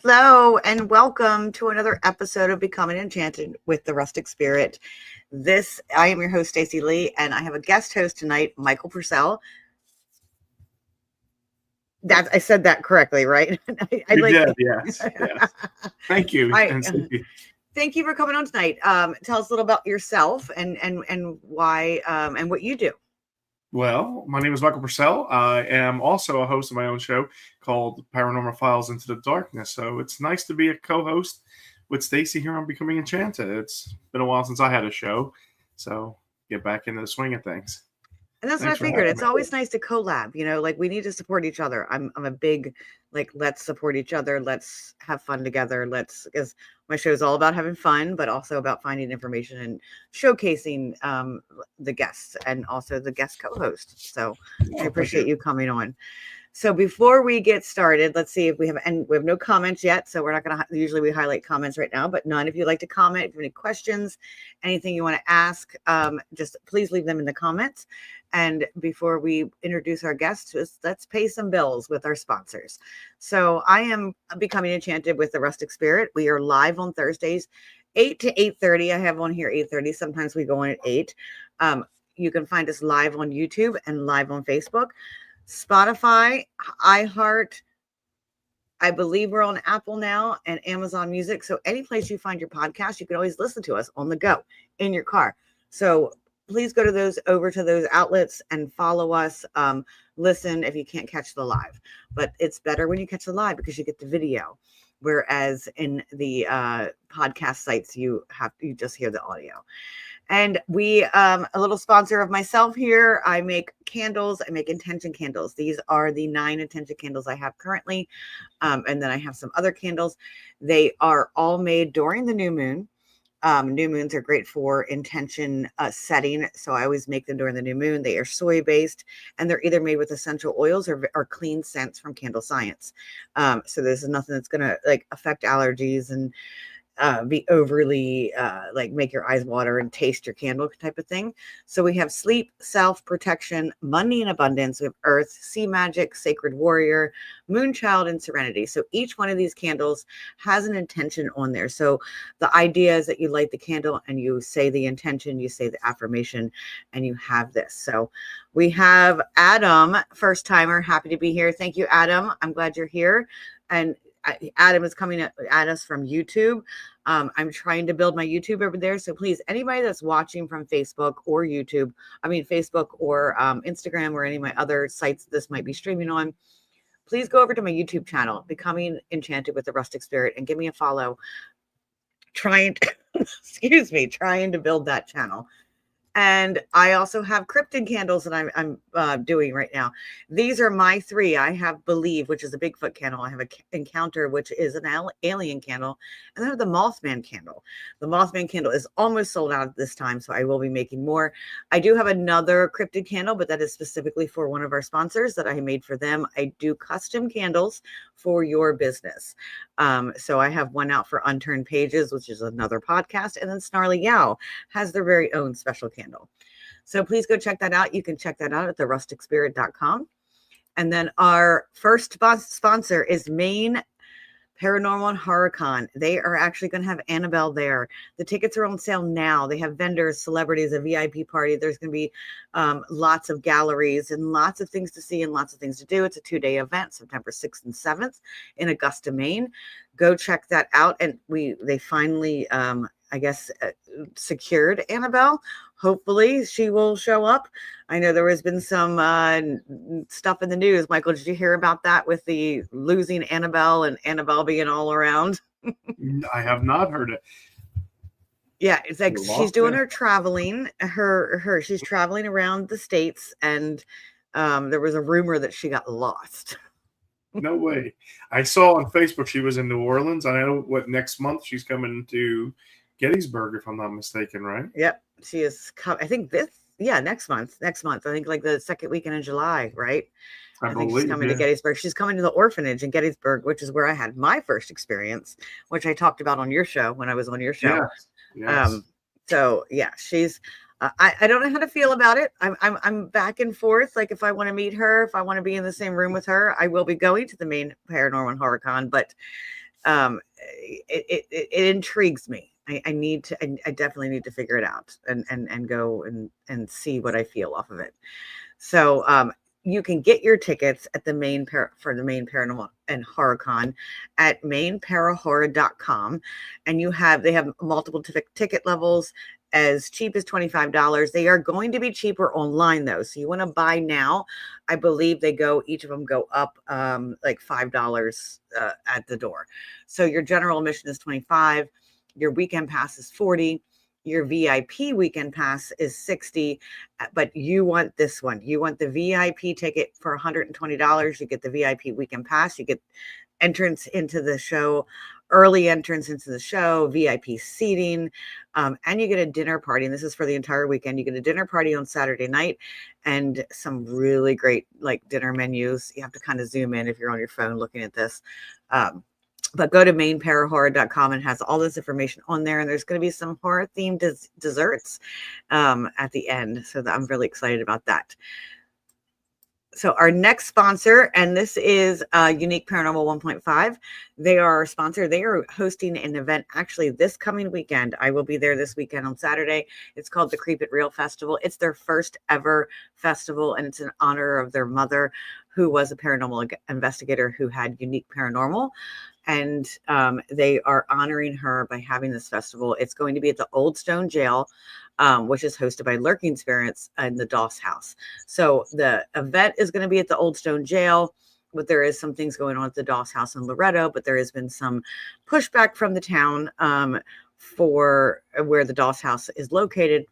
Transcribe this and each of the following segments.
Hello and welcome to another episode of Becoming Enchanted with the Rustic Spirit. I am your host, Stacey Lee, and I have a guest host tonight, Michael Purcell. I said that correctly, right? You did, yes. Thank you. Thank you for coming on tonight. Tell us a little about yourself and why and what you do. Well, my name is Michael Purcell. I am also a host of my own show called Paranormal Files Into the Darkness. So it's nice to be a co-host with Stacey here on Becoming Enchanted. It's been a while since I had a show, so get back into the swing of things. And that's what I figured. It's always nice to collab, like we need to support each other. I'm a big, let's support each other. Let's have fun together. Because my show is all about having fun, but also about finding information and showcasing the guests and also the guest co-host. So I appreciate you coming on. So before we get started, let's see if we have no comments yet. So we're not going to, usually we highlight comments right now, but none. If you'd like to comment, if you have any questions, anything you want to ask, just please leave them in the comments. And before we introduce our guests, let's pay some bills with our sponsors. So I am Becoming Enchanted with the Rustic Spirit. We are live on Thursdays, 8 to 8:30. I have on here 8:30. Sometimes we go on at 8. You can find us live on YouTube and live on Facebook. Spotify, iHeart, I believe we're on Apple now, and Amazon Music. So any place you find your podcast, you can always listen to us on the go in your car. So please go to over to those outlets and follow us. Listen if you can't catch the live, but it's better when you catch the live because you get the video. Whereas in the podcast sites, you just hear the audio. And a little sponsor of myself here. I make candles. I make intention candles. These are the 9 intention candles I have currently. And then I have some other candles. They are all made during the new moon. New moons are great for intention setting. So I always make them during the new moon. They are soy based and they're either made with essential oils or clean scents from Candle Science. So there's nothing that's going to affect allergies and be overly make your eyes water and taste your candle type of thing. So we have sleep, self-protection, money and abundance. We have earth, sea magic, sacred warrior, moonchild, and serenity. So each one of these candles has an intention on there. So the idea is that you light the candle and you say the intention, you say the affirmation, and you have this. So we have Adam, first timer, happy to be here. Thank you, Adam. I'm glad you're here. And Adam is coming at us from YouTube. I'm trying to build my YouTube over there. So please, anybody that's watching from Facebook or Facebook or Instagram or any of my other sites this might be streaming on, please go over to my YouTube channel, Becoming Enchanted with the Rustic Spirit, and give me a follow. Trying to build that channel. And I also have cryptid candles that I'm doing right now. These are my 3. I have Believe, which is a Bigfoot candle. I have a Encounter, which is an alien candle. And then I have the Mothman candle. The Mothman candle is almost sold out this time, so I will be making more. I do have another cryptid candle, but that is specifically for one of our sponsors that I made for them. I do custom candles for your business. So I have one out for Unturned Pages, which is another podcast. And then Snarly Yow has their very own special candle. So please go check that out. You can check that out at therusticspirit.com. And then our first sponsor is Maine Paranormal and HorrorCon. They are actually going to have Annabelle there. The tickets are on sale now. They have vendors, celebrities, a VIP party. There's going to be lots of galleries and lots of things to see and lots of things to do. It's a 2-day event, September 6th and 7th in Augusta, Maine. Go check that out. And they finally, secured Annabelle. Hopefully she will show up. I know there has been some stuff in the news. Michael, did you hear about that with the losing Annabelle and Annabelle being all around? I have not heard it. Yeah, it's like she's doing her traveling. She's traveling around the States, and there was a rumor that she got lost. No way. I saw on Facebook she was in New Orleans. I know next month she's coming to Gettysburg, if I'm not mistaken, right? Yep. She is, I think next month. I think the second weekend in July, right? I think she's coming to Gettysburg. She's coming to the orphanage in Gettysburg, which is where I had my first experience, which I talked about on your show when I was on your show. Yes. So yeah, she's, I don't know how to feel about it. I'm back and forth. Like if I want to meet her, if I want to be in the same room with her, I will be going to the Maine Paranormal and HorrorCon, but It intrigues me. I definitely need to figure it out and go and see what I feel off of it. So you can get your tickets at the for the main paranormal and horror con at mainparahorror.com, and they have multiple ticket levels as cheap as $25. They are going to be cheaper online though, so you want to buy now. I believe each of them go up like $5 at the door. So your general admission is $25, your weekend pass is $40. Your VIP weekend pass is $60, but you want this one. You want the VIP ticket for $120. You get the VIP weekend pass. You get entrance into the show, early entrance into the show, VIP seating, and you get a dinner party. And this is for the entire weekend. You get a dinner party on Saturday night and some really great like dinner menus. You have to kind of zoom in if you're on your phone looking at this. But go to mainparahorror.com and has all this information on there. And there's going to be some horror themed desserts at the end. So I'm really excited about that. So our next sponsor, and this is Unique Paranormal 1.5. They are our sponsor. They are hosting an event actually this coming weekend. I will be there this weekend on Saturday. It's called the Creep It Real Festival. It's their first ever festival, and it's in honor of their mother, who was a paranormal investigator who had Unique Paranormal. And they are honoring her by having this festival. It's going to be at the Old Stone Jail, which is hosted by Lurking Spirits and the Doss House. So the event is going to be at the Old Stone Jail, but there is some things going on at the Doss House in Loretto, but there has been some pushback from the town for where the Doss House is located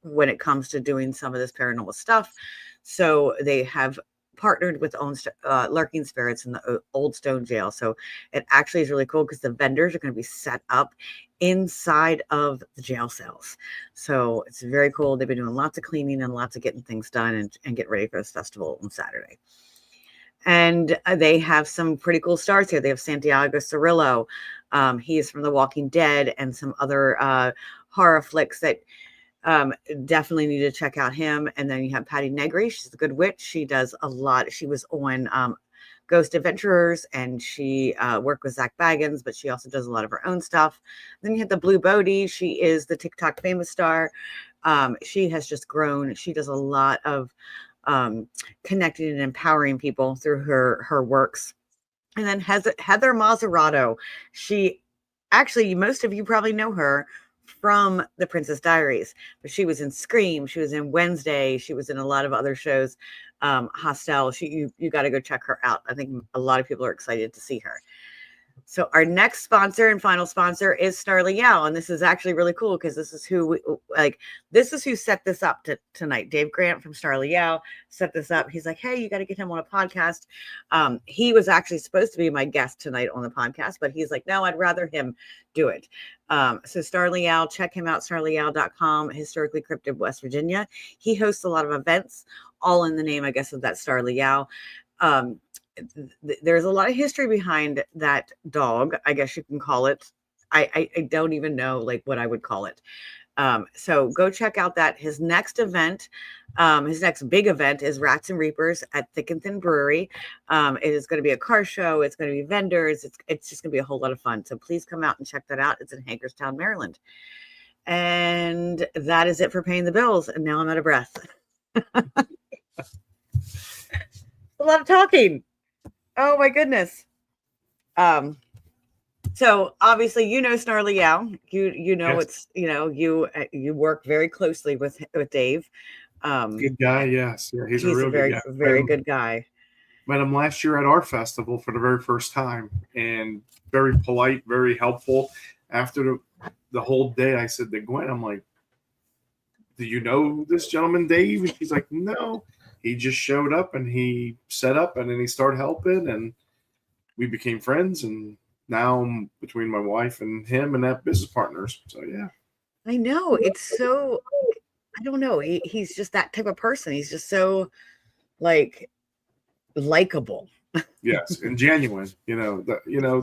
when it comes to doing some of this paranormal stuff. So they have partnered with Lurking Spirits in the Old Stone Jail. So it actually is really cool because the vendors are going to be set up inside of the jail cells. So it's very cool. They've been doing lots of cleaning and lots of getting things done and get ready for this festival on Saturday. And they have some pretty cool stars here. They have Santiago Cirillo. He is from The Walking Dead and some other horror flicks that definitely need to check out him. And then you have Patty Negri. She's a good witch. She does a lot. She was on Ghost Adventurers, and she worked with Zach Baggins, but she also does a lot of her own stuff. Then you have the Blue Bodie. She is the TikTok famous star. She has just grown. She does a lot of connecting and empowering people through her works. And then Heather Mazzarato. She actually, most of you probably know her from The Princess Diaries, but she was in Scream, she was in Wednesday, she was in a lot of other shows. Hostel, you got to go check her out. I think a lot of people are excited to see her. So our next sponsor and final sponsor is Snarly Yao, and this is actually really cool because this is who set this up tonight. Dave Grant from Snarly Yao set this up. He's like, hey, you got to get him on a podcast. He was actually supposed to be my guest tonight on the podcast, but he's like, no, I'd rather him do it. So Snarly Yao, check him out, snarlyyao.com, historically cryptid West Virginia. He hosts a lot of events, all in the name, I guess, of that Snarly Yao. There's a lot of history behind that dog, I guess you can call it. I don't even know like what I would call it. So go check out that. His next event, his next big event is Rats and Reapers at Thick and Thin Brewery. It is going to be a car show. It's going to be vendors. It's just going to be a whole lot of fun. So please come out and check that out. It's in Hagerstown, Maryland. And that is it for paying the bills. And now I'm out of breath. A lot of talking. Oh my goodness. So obviously, Snarly Yao. You know, yes. It's you work very closely with Dave. Good guy, yes. Yeah, he's a real very good guy. Very good guy. Met him last year at our festival for the very first time, and very polite, very helpful. After the whole day, I said to Gwen, I'm like, do you know this gentleman, Dave? And she's like, no. He just showed up and he set up and then he started helping and we became friends. And now I'm between my wife and him and that business partners. So, yeah. I know. It's so, I don't know. He's just that type of person. He's just so likable. Yes. And genuine,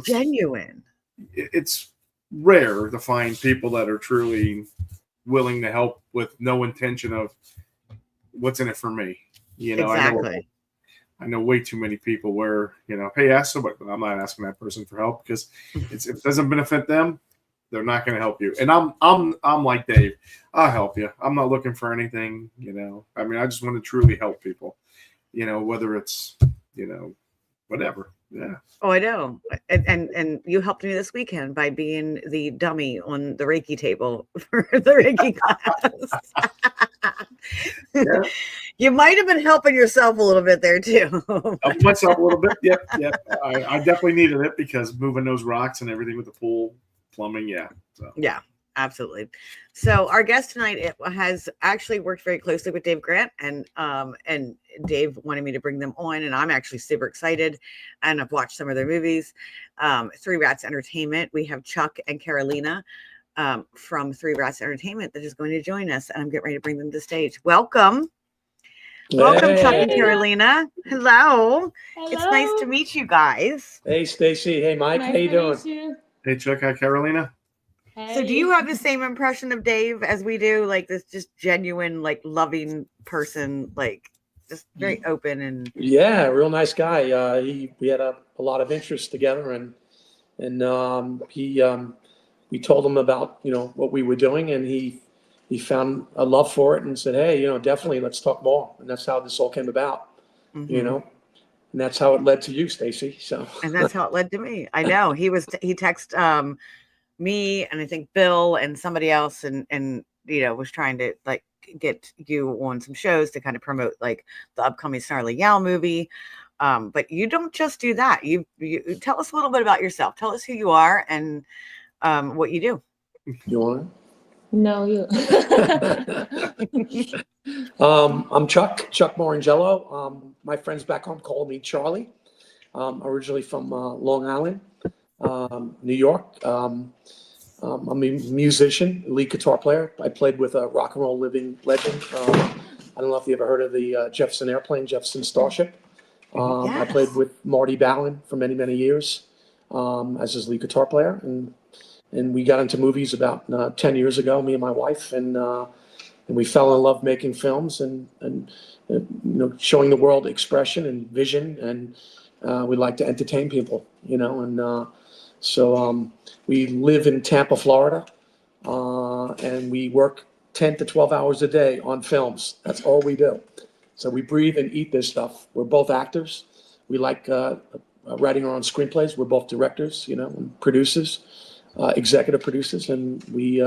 genuine. It's rare to find people that are truly willing to help with no intention of what's in it for me. Exactly. I know way too many people where, hey, ask somebody, but I'm not asking that person for help because if it doesn't benefit them, they're not going to help you. And I'm like Dave. I'll help you. I'm not looking for anything. I mean, I just want to truly help people. Whether it's whatever. Yeah. Oh, I know. And you helped me this weekend by being the dummy on the Reiki table for the Reiki class. Yeah. You might have been helping yourself a little bit there too. Helping myself a little bit. Yep. I definitely needed it because moving those rocks and everything with the pool, plumbing. Yeah. So. Yeah. Absolutely. So our guest tonight has actually worked very closely with Dave Grant, and Dave wanted me to bring them on, and I'm actually super excited. And I've watched some of their movies. Three Rats Entertainment. We have Chuck and Karolina from Three Rats Entertainment that is going to join us, and I'm getting ready to bring them to the stage. Welcome. Welcome, Chuck and Carolina. Hello. It's nice to meet you guys. Hey, Stacy. Hey, Mike. How you doing? Hey, Chuck. Hi, Carolina. Hey. So do you have the same impression of Dave as we do? Like this just genuine, like loving person, like just very open and real nice guy. We had a lot of interest together, and we told him about what we were doing, and he found a love for it and said, hey, definitely let's talk more. And that's how this all came about. And that's how it led to you, Stacy. So and that's how it led to me. I know he texted me and I think Bill and somebody else and was trying to like get you on some shows to kind of promote like the upcoming Snarly Yow movie. But you don't just do that. You tell us a little bit about yourself. Tell us who you are and what you do. You want to? No, you. I'm Chuck Morrongiello. My friends back home call me Charlie. Originally from Long Island, New York. I'm a musician, lead guitar player. I played with a rock and roll living legend. I don't know if you ever heard of the Jefferson Airplane, Jefferson Starship. Yes. I played with Marty Ballin for many, many years as his lead guitar player. And we got into movies about 10 years ago, me and my wife. And we fell in love making films and showing the world expression and vision. And we like to entertain people, So we live in Tampa, Florida, and we work 10 to 12 hours a day on films. That's all we do. So we breathe and eat this stuff. We're both actors. We like writing our own screenplays. We're both directors, and producers, executive producers, and we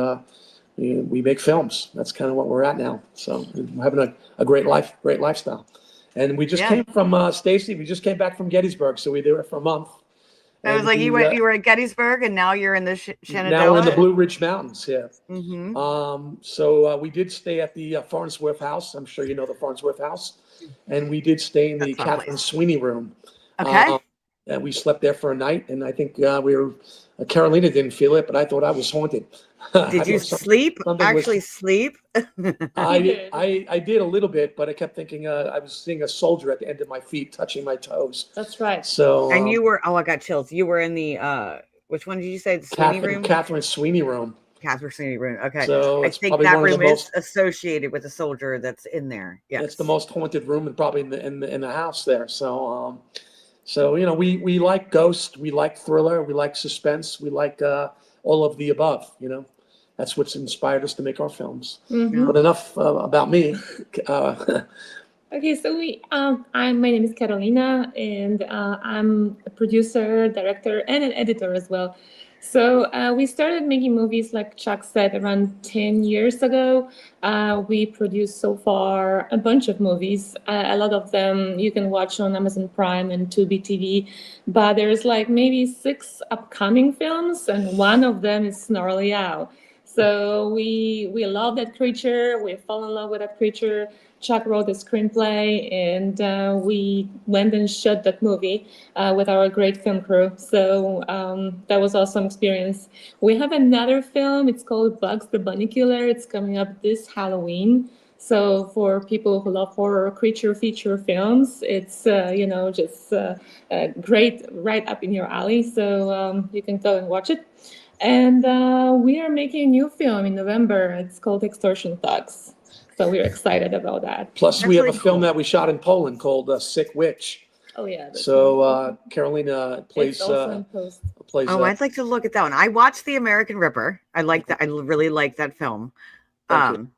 make films. That's kind of what we're at now. So we're having a great lifestyle. And we just came from Stacy. We just came back from Gettysburg, so we were there for a month. I was like, you were at Gettysburg, and now you're in the Shenandoah. Now we're in the Blue Ridge Mountains. Yeah. Mm-hmm. So we did stay at the Farnsworth House. I'm sure you know the Farnsworth House, and we did stay in the Catherine Sweeney room. Okay. And we slept there for a night, and I think Carolina didn't feel it, but I thought I was haunted. Did you sleep? Sleep? I did a little bit, but I kept thinking I was seeing a soldier at the end of my feet touching my toes. That's right. So and you were I got chills. You were in the which one did you say? The Sweeney room? Catherine Sweeney room. Catherine Sweeney room. Okay. So I think that room is associated with a soldier that's in there. Yes. It's the most haunted room and probably in the house there. So we like ghost, we like thriller, we like suspense, we like all of the above, That's what's inspired us to make our films. Mm-hmm. But enough about me. Okay, so my name is Carolina, and I'm a producer, director, and an editor as well. So we started making movies, like Chuck said, around 10 years ago. We produced so far a bunch of movies. A lot of them you can watch on Amazon Prime and Tubi TV. But there's like maybe 6 upcoming films, and one of them is Snarly Yow. So we love that creature. We fell in love with that creature. Chuck wrote the screenplay, and we went and shot that movie with our great film crew. So that was awesome experience. We have another film. It's called Bugs the Bunny Killer. It's coming up this Halloween. So for people who love horror creature feature films, it's just great, right up in your alley. So you can go and watch it. And we are making a new film in November. It's called Extortion Thugs. So we're excited about that. Plus, That's we have really a film cool. that we shot in Poland called Sick Witch. Oh yeah. That's So Carolina it's plays also in post. Oh, I'd like to look at that one. I watched The American Ripper. I like that. I really like that film. Thank you.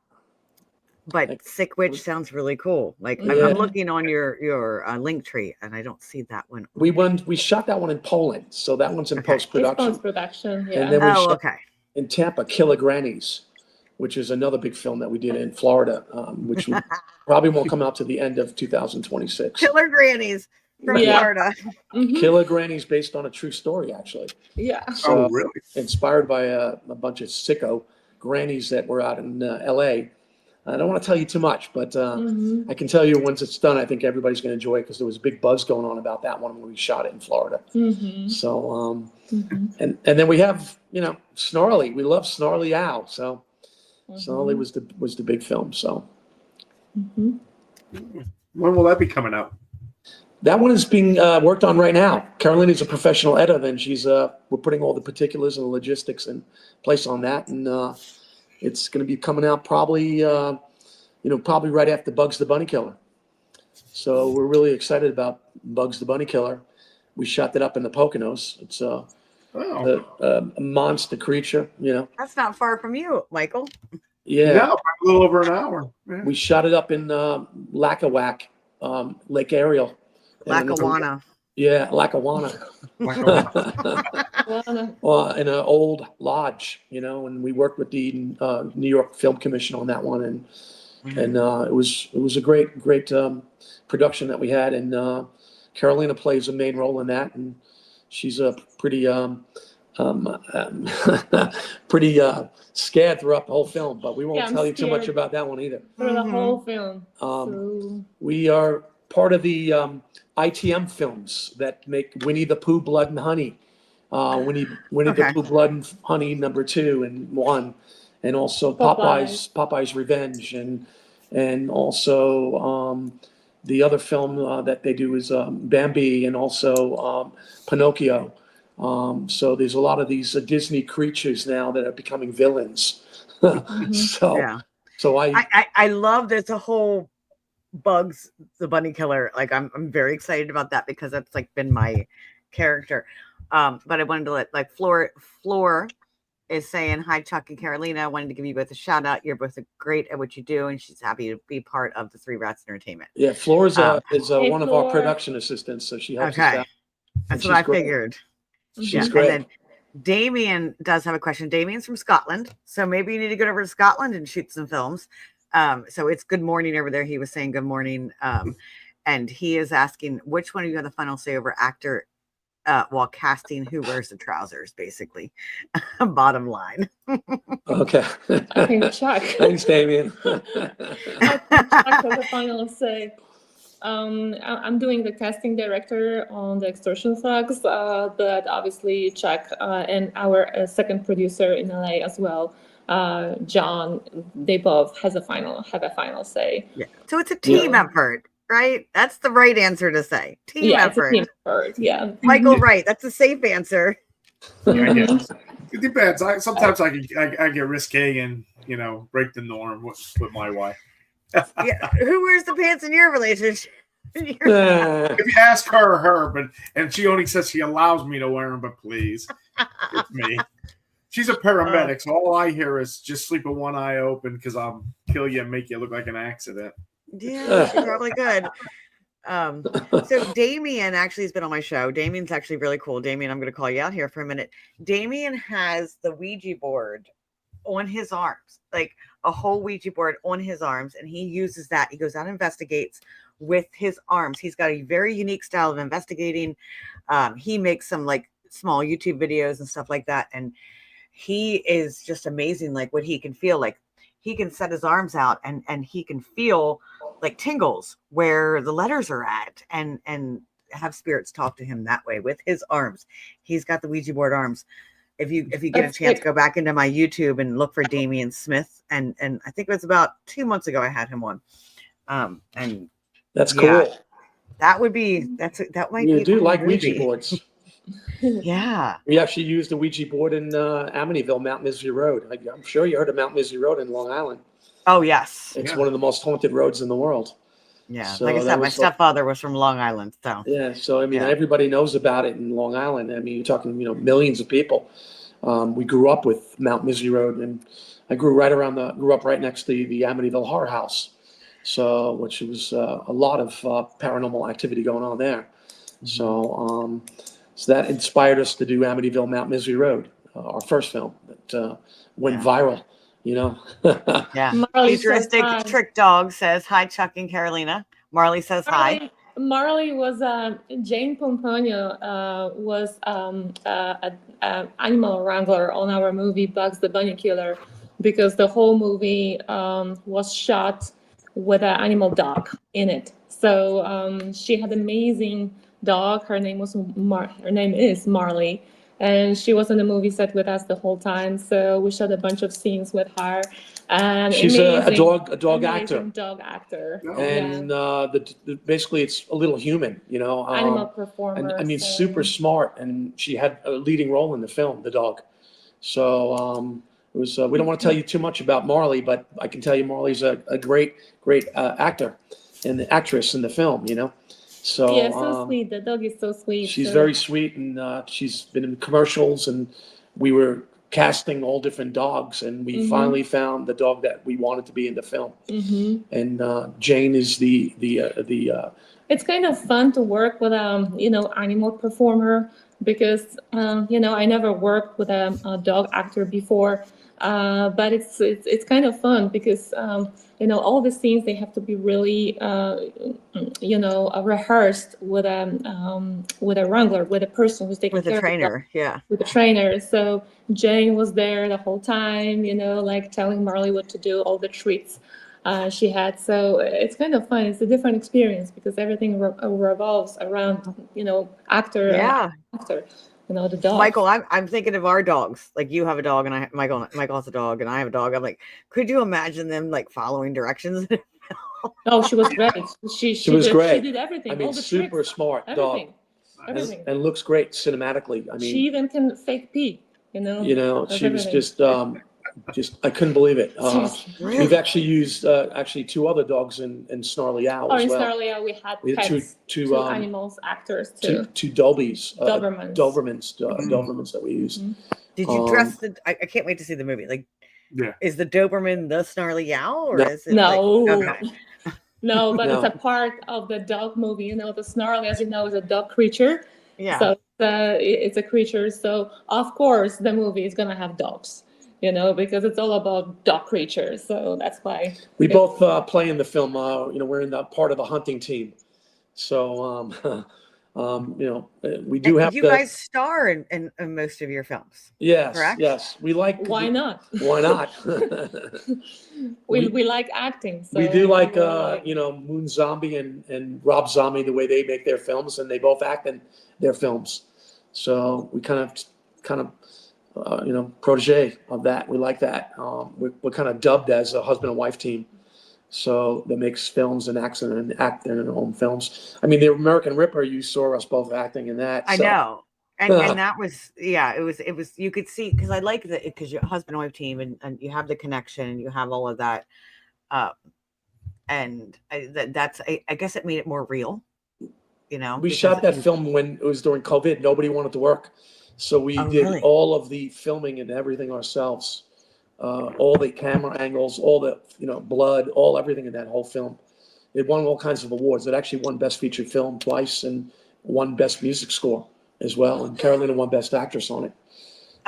But Thank Sick Witch sounds really cool. Like Yeah. I'm looking on your link tree, and I don't see that one. We shot that one in Poland, so that one's in Okay. It's post-production. post-production, yeah. And then we Oh, shot okay. in Tampa, Killer Grannies, which is another big film that we did in Florida, which we probably won't come out to the end of 2026. Killer Grannies from Yeah. Florida. Mhm. Killer Grannies based on a true story, actually. Yeah. So, Oh, really? inspired by a bunch of sicko grannies that were out in LA. I don't want to tell you too much, but Mhm. I can tell you once it's done, I think everybody's going to enjoy it because there was a big buzz going on about that one when we shot it in Florida. Mhm. So, Mhm. and then we have, Snarly. We love Snarly Owl. So Snarly was the big film. So Mhm. When will that be coming out? that one is being worked on right now. Carolina's a professional editor, and we're putting all the particulars and the logistics in place on that, and it's going to be coming out probably right after Bugs the Bunny Killer. So we're really excited about Bugs the Bunny Killer. We shot that up in the Poconos. It's a monster creature, That's not far from you, Michael. Yeah. No, a little over an hour. Yeah. We shot it up in Lackawack, Lake Ariel. Lackawanna. Yeah, Lackawanna. Well, in an old lodge, and we worked with the New York Film Commission on that one, and it was a great production that we had, and Carolina plays a main role in that, and she's a pretty pretty scared throughout the whole film, but we won't Yeah, I'm tell you too much scared. about that one either. For the whole film. We are part of the ITM films that make Winnie the Pooh Blood and Honey, Winnie Okay. the Pooh Blood and Honey #2 and 1, and also Popeye's Revenge, and also the other film that they do is Bambi, and also Pinocchio. So there's a lot of these Disney creatures now that are becoming villains. So Yeah. so I love there's a whole Bugs the Bunny Killer. Like I'm very excited about that because that's like been my character. But I wanted to let Floor is saying hi, Chuck and Carolina. I wanted to give you both a shout out. You're both great at what you do, and she's happy to be part of the Three Rats Entertainment. Yeah, Floor is Hey, one of our Floor. production assistants, so she helps us Okay. out. That's And what I she's great. figured. She's Yeah. great. And then Damien does have a question. Damien's from Scotland, so maybe you need to go over to Scotland and shoot some films. So it's good morning over there. He was saying good morning. And he is asking which one of you have the final say over actor while casting who wears the trousers, basically. Bottom line. Okay. I think Chuck. Thanks, Damien. I think Chuck has the final say. I'm doing the casting director on the Extortion Thugs, but obviously Chuck and our second producer in LA as well, John, they both have a final say. Yeah. So it's a team effort, right? That's the right answer to say. Team effort. It's a team effort. Yeah. Michael, right? That's a safe answer. I guess. It depends. Sometimes I get risque and break the norm with my wife. Yeah. Who wears the pants in your relationship? If you ask her, and she only says she allows me to wear them, but please, it's me. She's a paramedic, so all I hear is just sleep with one eye open because I'll kill you and make you look like an accident. Yeah, she's probably good. So Damien actually has been on my show. Damien's actually really cool. Damien, I'm going to call you out here for a minute. Damien has the Ouija board on his arms, like a whole Ouija board on his arms, and he uses that. He goes out and investigates with his arms. He's got a very unique style of investigating. He makes some like small YouTube videos and stuff like that, and he is just amazing. Like what he can feel, like he can set his arms out and he can feel like tingles where the letters are at, and have spirits talk to him that way with his arms. He's got the Ouija board arms. If you get a chance, go back into my YouTube and look for Damien Smith. And I think it was about 2 months ago I had him on. And that's cool. That would be that might be. You do like movie. Ouija boards. Yeah. We actually used a Ouija board in Amityville, Mount Misery Road. I'm sure you heard of Mount Misery Road in Long Island. Oh yes. It's Yeah. one of the most haunted roads in the world. Yeah. So Like I that said, my was stepfather was from Long Island, so yeah. So I mean, Yeah. everybody knows about it in Long Island. I mean, you're talking, millions of people. We grew up with Mount Misery Road, and I grew up right next to the Amityville Horror House. So, which was a lot of paranormal activity going on there. So that inspired us to do Amityville Mount Misery Road, our first film that went Yeah. viral. You know. yeah. Marley says Futuristic hi. Trick Dog says hi, Chuck and Carolina. Marley says hi. Marley was Jane Pomponio was a animal wrangler on our movie Bugs the Bunny Killer, because the whole movie was shot with an animal dog in it. So she had an amazing dog. Her name is Marley, and she was on the movie set with us the whole time. So we shot a bunch of scenes with her. And She's a dog actor. Dog actor. No. And basically, it's a little human, Animal performer. And I mean, so- super smart, and she had a leading role in the film, the dog. So it was. We don't want to tell you too much about Marley, but I can tell you Marley's a great actor and actress in the film. So Yeah, so sweet. The dog is so sweet. she's so- very sweet, and she's been in commercials, and we were casting all different dogs, and we finally found the dog that we wanted to be in the film. Mhm. And Jane is the It's kind of fun to work with animal performer, because I never worked with a dog actor before, but it's kind of fun because all the scenes, they have to be really rehearsed with a wrangler, with a person who's taking With care a of the dog. trainer. Yeah. With a trainer. So Jane was there the whole time, like telling Marley what to do, all the treats she had. So it's kind of fun. It's a different experience because everything revolves around, actor, Yeah. actor, the dog. Michael, I'm thinking of our dogs. Like you have a dog, and Michael has a dog, and I have a dog. I'm like, could you imagine them like following directions? Oh, she was great. She was did, great. She did everything. I mean, all the super tricks, smart everything. dog, Everything. and looks great cinematically. I She mean, even can fake pee. Does she was everything. just I couldn't believe it. Really? We've actually used two other dogs in Snarly Owl Oh, as in well. Snarly Owl, we had We had pets, two two animals, actors too. two Dolbys, Dobermans. Dobermans that we used. Did you dress the? I can't wait to see the movie. Like, Yeah. is the Doberman the Snarly Owl, or No. is it? No. Like, okay. No, but it's No. a part of the dog movie. The Snarly, as you know, is a dog creature. Yeah. So it's a creature. So of course the movie is gonna have dogs. Because it's all about dog creatures. So that's why We both play in the film. We're in the part of the hunting team. So we do have You the guys star in most of your films. yes, correct? yes. We like Why not? Why not? We like acting. So we do like we're Moon Zombie and Rob Zombie, the way they make their films, and they both act in their films. So we kind of protege of that. We like that. We're kind of dubbed as a husband and wife team. So that makes films and acts in their own films. I mean, the American Ripper, you saw us both acting in that. I so. know. And that was, yeah, it was, you could see, because I like that, because you're husband and wife team, and you have the connection, and you have all of that. And I guess it made it more real, We shot that film when it was during COVID. Nobody wanted to work. So we did really? all of the filming and everything ourselves. All the camera angles, all the, blood, everything in that whole film. It won all kinds of awards. It actually won Best Featured Film twice and won Best Music Score as well. And Carolina won Best Actress on it.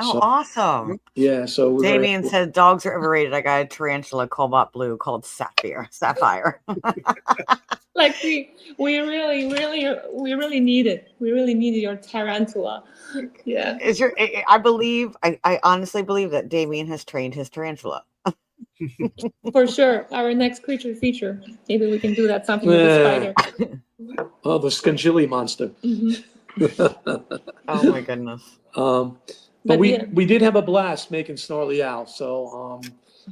Oh, So, awesome. yeah. So Damien said dogs are overrated. I got a tarantula cobalt blue called Sapphire. like we really need it. We really needed your tarantula. Yeah. I honestly believe that Damien has trained his tarantula. For sure. Our next creature feature. Maybe we can do that something with the spider. Oh, the Scangilli monster. Oh my goodness. But we did have a blast making Snarly Owl. So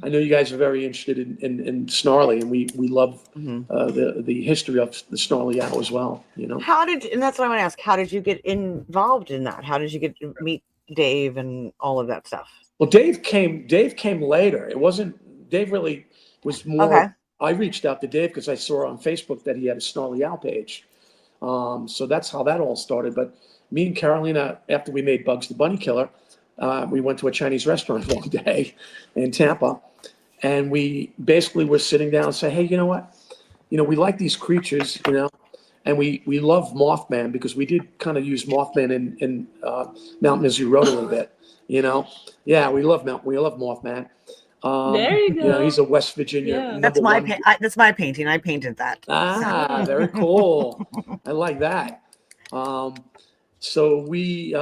I know you guys are very interested in Snarly, and we love the history of the Snarly Owl as well. And that's what I want to ask. How did you get involved in that? How did you get to meet Dave and all of that stuff? Well, Dave came later. It wasn't Dave really was more. Okay. I reached out to Dave because I saw on Facebook that he had a Snarly Owl page. So that's how that all started. But me and Carolina, after we made Bugs the Bunny Killer, we went to a Chinese restaurant one day in Tampa, and we basically were sitting down and say, hey, you know what? We like these creatures, and we love Mothman because we did kind of use Mothman in Mount Misery Road a little bit, Yeah, we love Mothman. There you go. He's a West Virginia Yeah. That's number one. that's my painting. I painted that. Very cool. I like that. So we,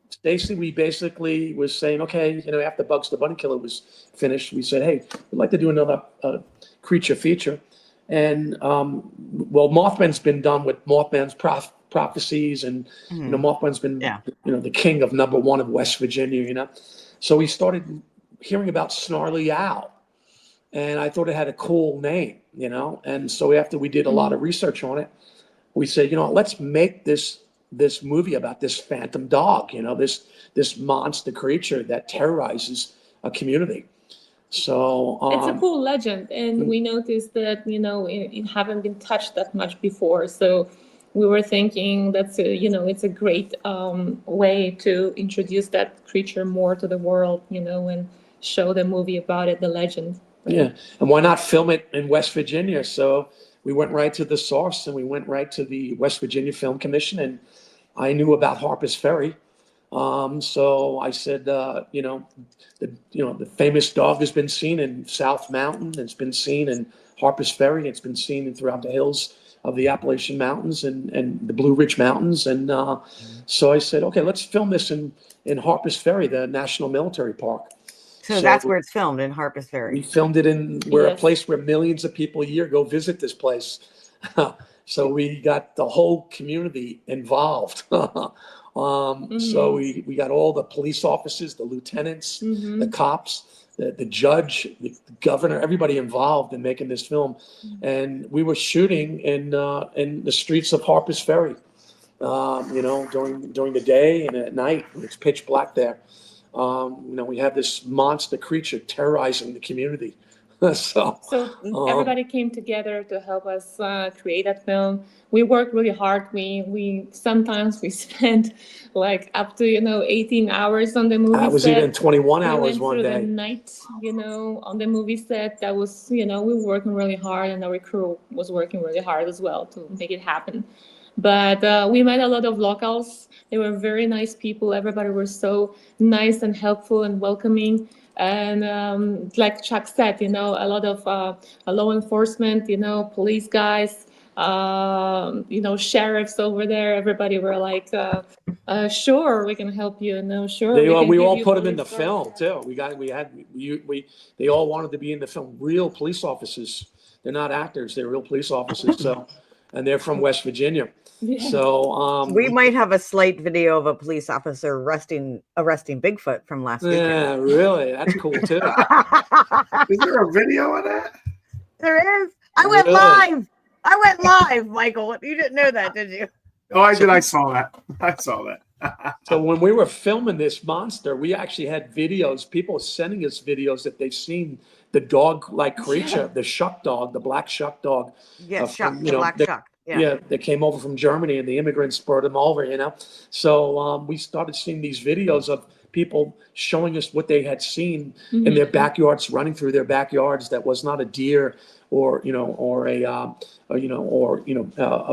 Stacy, we basically was saying, okay, after Bugs the Bunny Killer was finished, we said, hey, we'd like to do another creature feature. And well, Mothman's been done with Mothman's prophecies, and Mothman's been the king of number one of West Virginia. So we started hearing about Snarly Owl, and I thought it had a cool name, And so after we did a lot of research on it, we said, let's make this movie about this phantom dog, this monster creature that terrorizes a community. So it's a cool legend, and we noticed that it haven't been touched that much before. So we were thinking that's it's a great way to introduce that creature more to the world, and show the movie about it, the legend. Yeah, and why not film it in West Virginia? So we went right to the source, and we went right to the West Virginia Film Commission, and I knew about Harper's Ferry. So I said, the famous dog has been seen in South Mountain. It's been seen in Harper's Ferry. It's been seen throughout the hills of the Appalachian Mountains and the Blue Ridge Mountains. And so I said, okay, let's film this in Harper's Ferry, the National Military Park. So that's where it's filmed, in Harper's Ferry. We filmed it in a place where millions of people a year go visit this place. So we got the whole community involved. So we got all the police officers, the lieutenants, the cops, the judge, the governor, everybody involved in making this film. And we were shooting in the streets of Harper's Ferry, during the day and at night. It's pitch black there. We have this monster creature terrorizing the community. So everybody came together to help us create that film. We worked really hard. We sometimes spent like up to 18 hours on the movie set. That was even 21 hours one day. The night, on the movie set. That was we were working really hard, and our crew was working really hard as well to make it happen. But we met a lot of locals. They were very nice people. Everybody was so nice and helpful and welcoming. And like Chuck said, a lot of law enforcement, police guys, sheriffs over there. Everybody were like, sure, we can help you. No, sure. We all put them in the film too. They all wanted to be in the film. Real police officers. They're not actors. They're real police officers. So, and they're from West Virginia. Yeah. So we might have a slight video of a police officer arresting Bigfoot from last weekend. Yeah, really, that's cool too. Is there a video of that? There is. I went live, Michael. You didn't know that, did you? Oh, I did. I saw that. So when we were filming this monster, we actually had videos. People sending us videos that they've seen the dog-like creature, the shuck dog, the black shuck dog. Yes, shuck, the black shuck. Yeah, they came over from Germany, and the immigrants brought them over, So we started seeing these videos of people showing us what they had seen in their backyards, running through their backyards. That was not a deer or a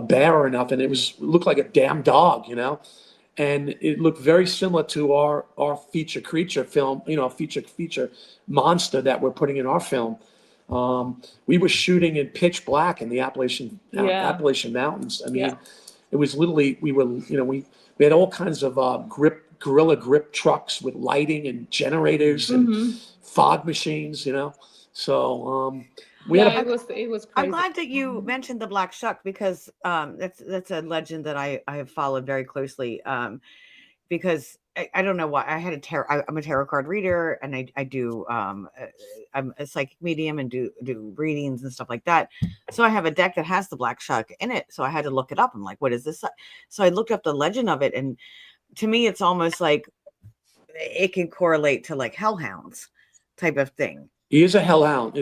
bear or nothing. It looked like a damn dog, And it looked very similar to our feature creature film, feature monster that we're putting in our film. We were shooting in pitch black in the Appalachian Mountains. I mean, it was literally, we had all kinds of gorilla grip trucks with lighting and generators and fog machines, So it was crazy. I'm glad that you mentioned the black shuck, because that's a legend that I have followed very closely. Because I don't know why I'm a tarot card reader, and I do I'm a psychic medium and do readings and stuff like that. So I have a deck that has the black shuck in it. So I had to look it up. I'm like, what is this? So I looked up the legend of it, and to me, it's almost like it can correlate to like hellhounds type of thing. He is a hellhound. He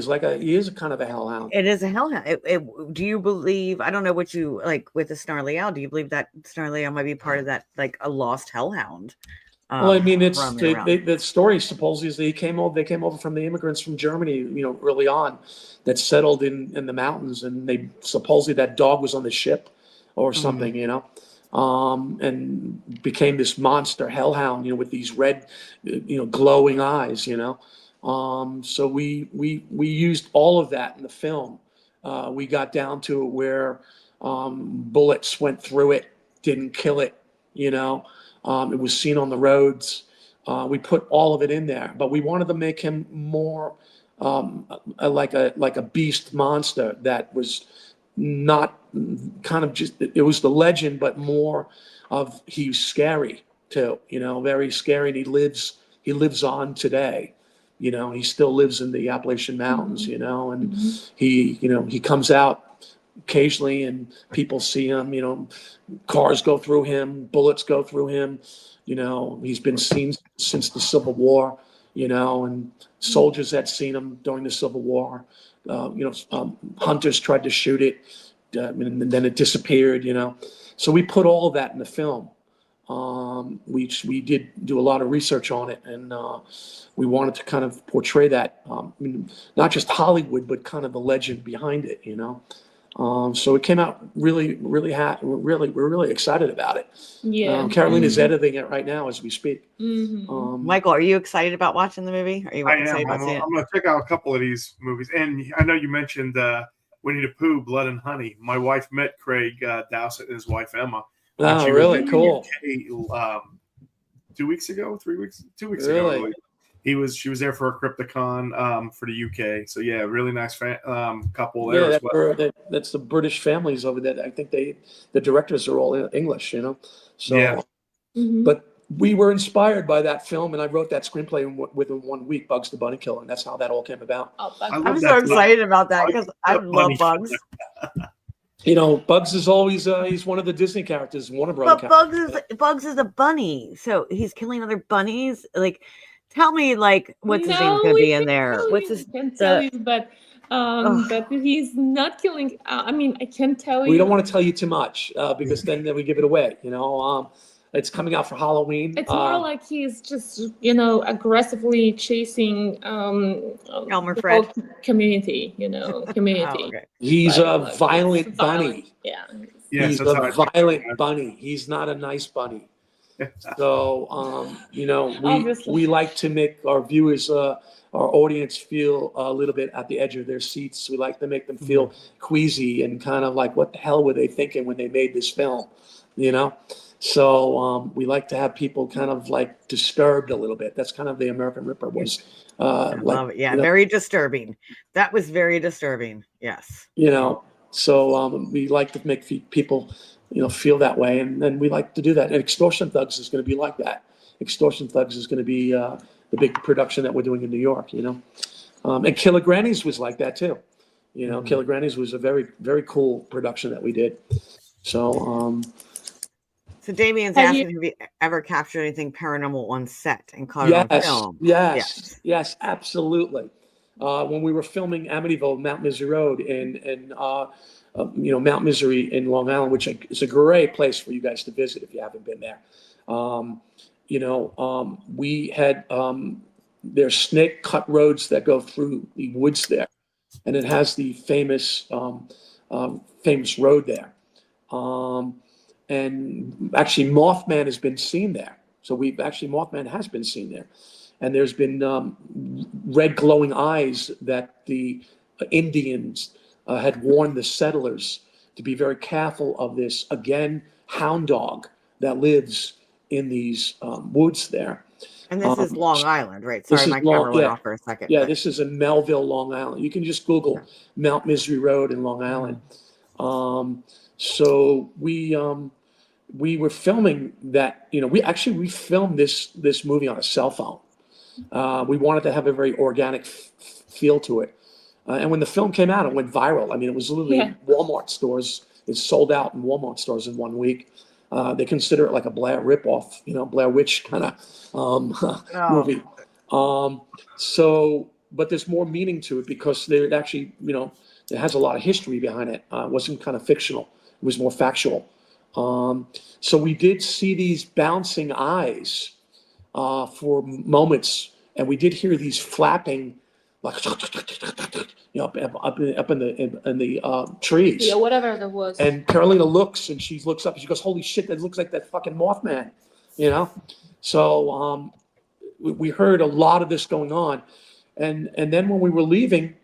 is a kind of a hellhound. It is a hellhound. Do you believe? I don't know what you like with the Snarly Owl. Do you believe that Snarly Owl might be part of that, like a lost hellhound? Well, I mean, it's roaming around? the story supposedly is they came over from the immigrants from Germany, early on, that settled in the mountains, and they supposedly that dog was on the ship or something, and became this monster hellhound, with these red, glowing eyes, So we used all of that in the film. We got down to where bullets went through it, didn't kill it, It was seen on the roads. We put all of it in there, but we wanted to make him more like a beast monster that was not kind of just, it was the legend, but more of he's scary too, very scary. And he lives on today. He still lives in the Appalachian Mountains, and he comes out occasionally and people see him, cars go through him, bullets go through him, he's been seen since the Civil War, and soldiers had seen him during the Civil War. Hunters tried to shoot it, and then it disappeared, So we put all of that in the film. We did do a lot of research on it, and we wanted to kind of portray that, not just Hollywood, but kind of the legend behind it, So it came out really, we're really excited about it. Yeah. Carolina's editing it right now as we speak. Michael, are you excited about watching the movie? Are you excited about seeing it? I'm going to check out a couple of these movies. And I know you mentioned Winnie the Pooh, Blood and Honey. My wife met Craig Dowsett and his wife, Emma. Oh, really? Cool. 2 weeks ago, 3 weeks, 2 weeks Really? ago. She was there for a Crypticon for the UK. So yeah, really nice couple there as well. That's the British families over there. I think the directors are all English, So, yeah. But we were inspired by that film, and I wrote that screenplay within 1 week, Bugs the Bunny Killer, and that's how that all came about. Oh, I'm so excited about that because I love Bugs. Bugs is always he's one of the Disney characters, Warner Brothers. But Bugs is a bunny, so he's killing other bunnies. Like, tell me, like, what's his name's gonna be in there? What's his? Can't tell you, but he's not killing. I mean, I can't tell you. We don't want to tell you too much because then we give it away. It's coming out for Halloween. It's more like he's just, aggressively chasing Elmer the Fred whole community, community. Oh, okay. He's a violent bunny. Yeah. He's a violent bunny. He's not a nice bunny. So, we like to make our viewers, our audience feel a little bit at the edge of their seats. We like to make them feel queasy and kind of like, what the hell were they thinking when they made this film? So we like to have people kind of like disturbed a little bit. That's kind of the American Ripper was. Love it. Yeah, very disturbing. That was very disturbing. Yes. So we like to make people, feel that way, and then we like to do that. And Extortion Thugs is going to be like that. Extortion Thugs is going to be the big production that we're doing in New York. And Killer Grannies was like that too. Killer Grannies was a very, very cool production that we did. So. So Damien's asking, have you ever captured anything paranormal on set and caught it on film? Yes, absolutely. When we were filming Amityville, Mount Misery Road, and Mount Misery in Long Island, which is a great place for you guys to visit if you haven't been there. We had there's snake cut roads that go through the woods there, and it has the famous road there. And actually, Mothman has been seen there. So Mothman has been seen there. And there's been red glowing eyes that the Indians had warned the settlers to be very careful of this, again, hound dog that lives in these woods there. And this is Long Island, right? Sorry, my camera went off for a second. Yeah, this is in Melville, Long Island. You can just Google Mount Misery Road in Long Island. So we were filming that, we filmed this movie on a cell phone. We wanted to have a very organic feel to it. And when the film came out, it went viral. I mean, it was literally Walmart stores. It sold out in Walmart stores in 1 week. They consider it like a Blair ripoff, Blair Witch kind of movie. So but there's more meaning to it because there actually, it has a lot of history behind it. It wasn't kind of fictional. It was more factual. So we did see these bouncing eyes for moments, and we did hear these flapping, like up in the trees. Yeah, whatever that was. And Carolina looks, and she looks up, and she goes, "Holy shit! That looks like that fucking Mothman," So we heard a lot of this going on, and then when we were leaving,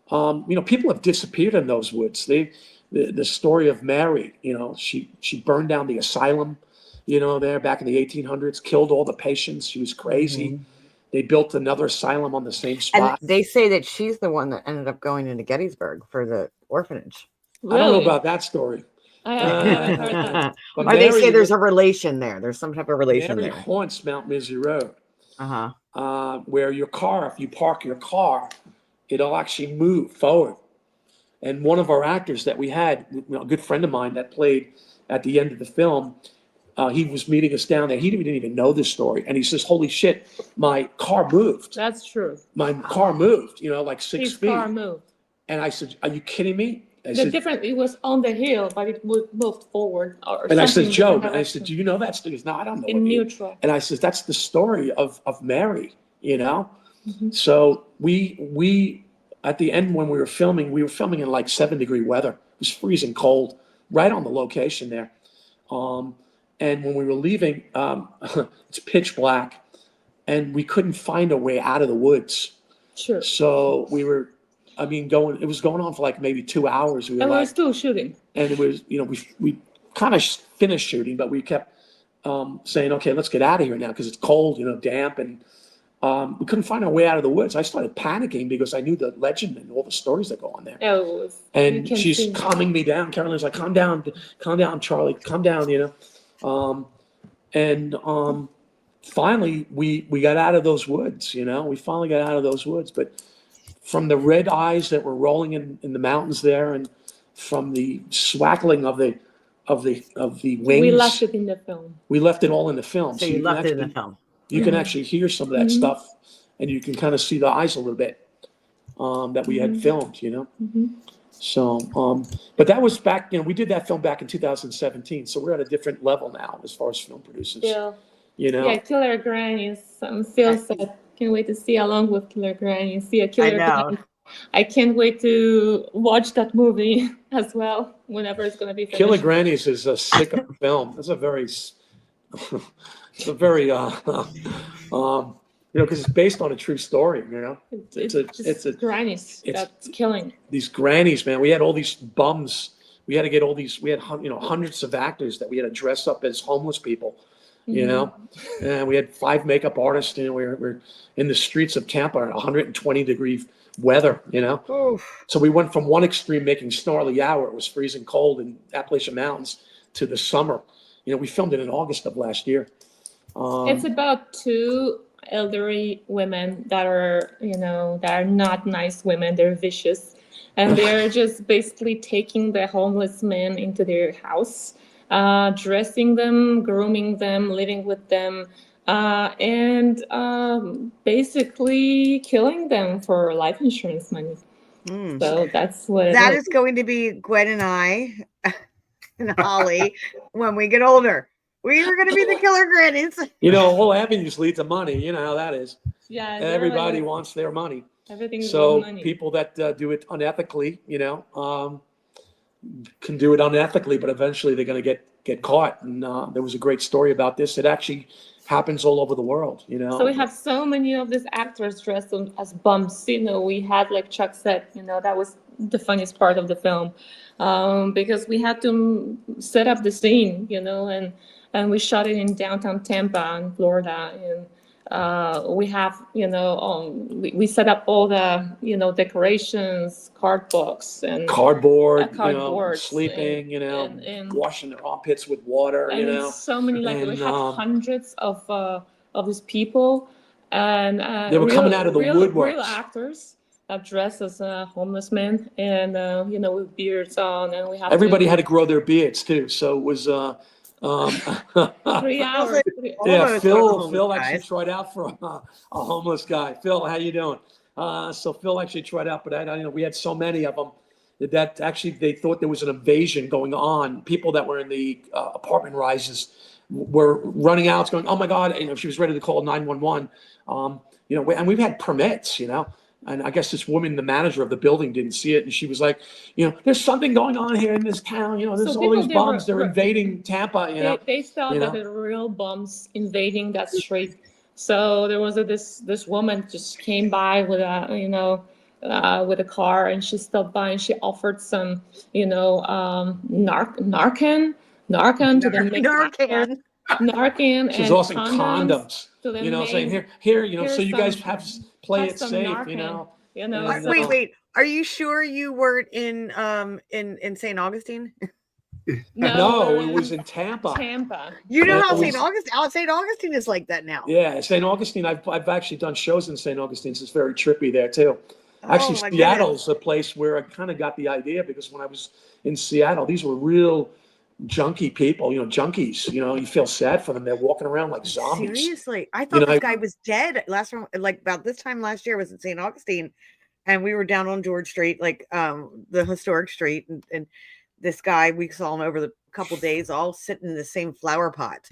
people have disappeared in those woods. The story of Mary, she burned down the asylum, there back in the 1800s, killed all the patients. She was crazy. Mm-hmm. They built another asylum on the same spot. And they say that she's the one that ended up going into Gettysburg for the orphanage. Really? I don't know about that story. I heard that. Or they say there's a relation there. There's some type of relation Mary there. haunts Mount Misery Road. Uh-huh. Where your car, if you park your car, it'll actually move forward. And one of our actors that we had, a good friend of mine that played at the end of the film, he was meeting us down there. He didn't even know this story. And he says, "Holy shit, my car moved." That's true. My car moved, like 6 feet. His car moved. And I said, "Are you kidding me?" It was on the hill, but it moved forward. And I said, "Joe," I said, "Do you know that story?" He goes, "No, I don't know." In neutral. And I said, "That's the story of Mary, Mm-hmm. So we at the end when we were filming in like 7-degree weather. It was freezing cold, right on the location there. And when we were leaving, it's pitch black, and we couldn't find a way out of the woods. Sure. So we were, it was going on for like maybe 2 hours. We were still shooting. And it was, we kind of finished shooting, but we kept saying, "Okay, let's get out of here now," because it's cold, damp, and we couldn't find our way out of the woods. I started panicking because I knew the legend and all the stories that go on there. And she's calming me down. Carolina's like, calm down, Charlie, calm down, finally we got out of those woods, we finally got out of those woods. But from the red eyes that were rolling in the mountains there, and from the swackling of the wings. We left it in the film. We left it all in the film. So you left it in the film. You can actually hear some of that stuff, and you can kind of see the eyes a little bit that we had filmed, Mm-hmm. So, but that was back, we did that film back in 2017. So we're at a different level now as far as film producers. Yeah. Yeah, Killer Granny is Phil said, can't wait to see along with Killer Granny. See a Killer Granny. I can't wait to watch that movie as well whenever it's going to be finished. Killer Grannies is a sick film. It's a very, because it's based on a true story, It's grannies that's killing. These grannies, man. We had all these bums. We had to get all these, we had, hundreds of actors that we had to dress up as homeless people, and we had 5 makeup artists, and we're in the streets of Tampa at 120-degree weather, Oof. So we went from one extreme, making Snarly Hour, it was freezing cold in Appalachian Mountains, to the summer. We filmed it in August of last year. It's about 2 elderly women that are not nice women. They're vicious, and they're just basically taking the homeless men into their house, dressing them, grooming them, living with them, and basically killing them for life insurance money. So that's what that is going to be Gwen and I and Holly when we get older. We are going to be the killer grannies. All avenues lead to money. You know how that is. Yeah. Everybody wants their money. Everything is so money. People that do it unethically, can do it unethically, but eventually they're going to get caught. And there was a great story about this. It actually happens all over the world, So we have so many of these actors dressed as bums. We had, like Chuck said, that was the funniest part of the film, because we had to set up the scene, and we shot it in downtown Tampa in Florida, and we have, we set up all the, decorations, cardboard, sleeping, and washing their armpits with water, so many, we have hundreds of these people, and they were coming out of the woodworks. Real actors dressed as homeless men, and with beards on, and we have everybody had to grow their beards too, so it was 3 hours. Yeah, Phil actually tried out for a homeless guy. Phil, how you doing? So Phil actually tried out, but we had so many of them that actually they thought there was an invasion going on. People that were in the apartment rises were running out, going, "Oh my God!" She was ready to call 911. And we've had permits, And I guess this woman, the manager of the building, didn't see it, and she was like, "There's something going on here in this town. There's all these bombs. They're invading Tampa. They thought that the real bombs invading that street. So there was this woman just came by with with a car, and she stopped by and she offered some Narcan to the Narcan She's and also condoms. To the saying here, so you guys have to play it safe. Narcan, And, wait. Are you sure you weren't in St. Augustine? No, it was in Tampa. You know how St. Augustine is like that now. Yeah, St. Augustine. I've actually done shows in St. Augustine. So it's very trippy there too. Actually, Seattle's a place where I kind of got the idea, because when I was in Seattle, these were real junkie people, junkies. You feel sad for them. They're walking around like zombies. Seriously, I thought this guy was dead last time. Like about this time last year, I was in St. Augustine, and we were down on George Street, like the historic street, and this guy, we saw him over the couple days, all sitting in the same flower pot,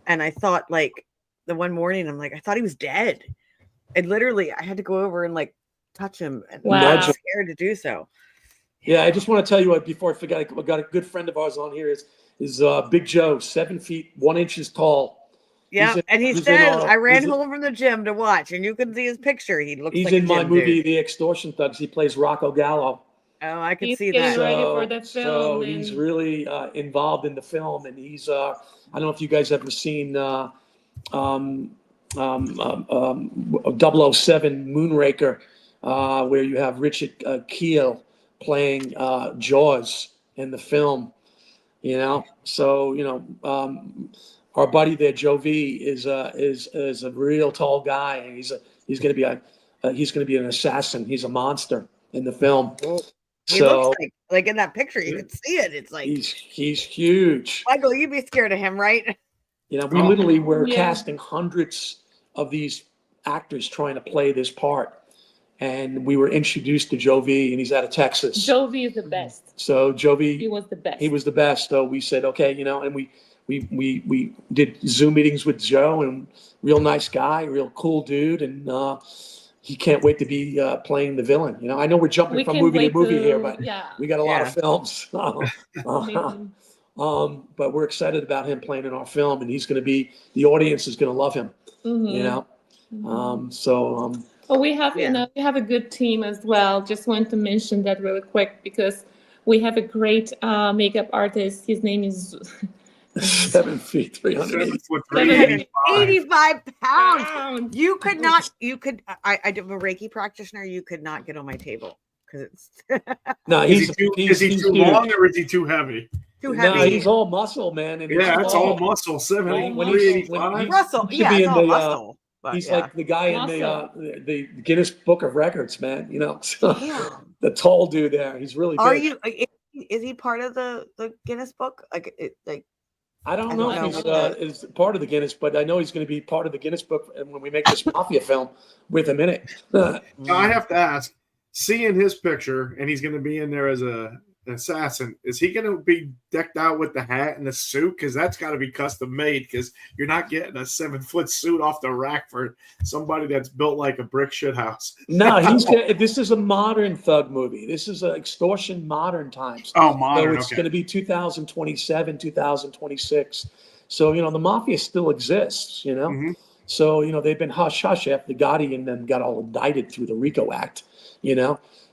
and I thought, like, the one morning, I'm like, I thought he was dead, and literally, I had to go over and like touch him, and I was scared to do so. Yeah, I just want to tell you before I forget, I got a good friend of ours on here. Is Big Joe, 7 feet 1 inch tall. Yeah, and he says, I ran home from the gym to watch, and you can see his picture. He looks like in my movie, The Extortion Thugs. He plays Rocco Gallo. Oh, I can see that. Ready for the film, so he's really involved in the film, and he's I don't know if you guys ever seen 007 Moonraker, where you have Richard Kiel playing Jaws in the film. So our buddy there, Joe V, is a real tall guy, and he's going to be an assassin. He's a monster in the film. He looks like in that picture, you can see it. It's like he's huge. Michael, you'd be scared of him, right? We literally were casting hundreds of these actors trying to play this part, and we were introduced to Joe V, and he's out of Texas. Joe V is the best. So Joe V, he was the best. He was the best. So we said, okay, and we did Zoom meetings with Joe, and real nice guy, real cool dude, and he can't wait to be playing the villain. I know we're jumping from movie to movie here, but we got a lot of films. But we're excited about him playing in our film, and he's going to be, the audience is going to love him. We have we have a good team as well. Just want to mention that really quick, because we have a great makeup artist. His name is 7 feet 385 pounds. You could I am a Reiki practitioner. You could not get on my table because it's no. Is he too long, or is he too heavy? Too heavy. No, he's all muscle, man. And it's all muscle. 785. Russell, it's all muscle. He's like the guy in the Guinness Book of Records, man. So, the tall dude there. He's really good. Is he part of the Guinness Book? I don't know if he's part of the Guinness, but I know he's going to be part of the Guinness Book when we make this mafia film with him in it. Now, I have to ask, seeing his picture, and he's going to be in there as an assassin, is he going to be decked out with the hat and the suit? Because that's got to be custom made, because you're not getting a 7-foot suit off the rack for somebody that's built like a brick shit house. No, this is a modern thug movie. This is an extortion modern times. Oh, modern. So it's going to be 2027, 2026. So, the mafia still exists, Mm-hmm. So, they've been hush-hush after Gotti and them got all indicted through the RICO Act,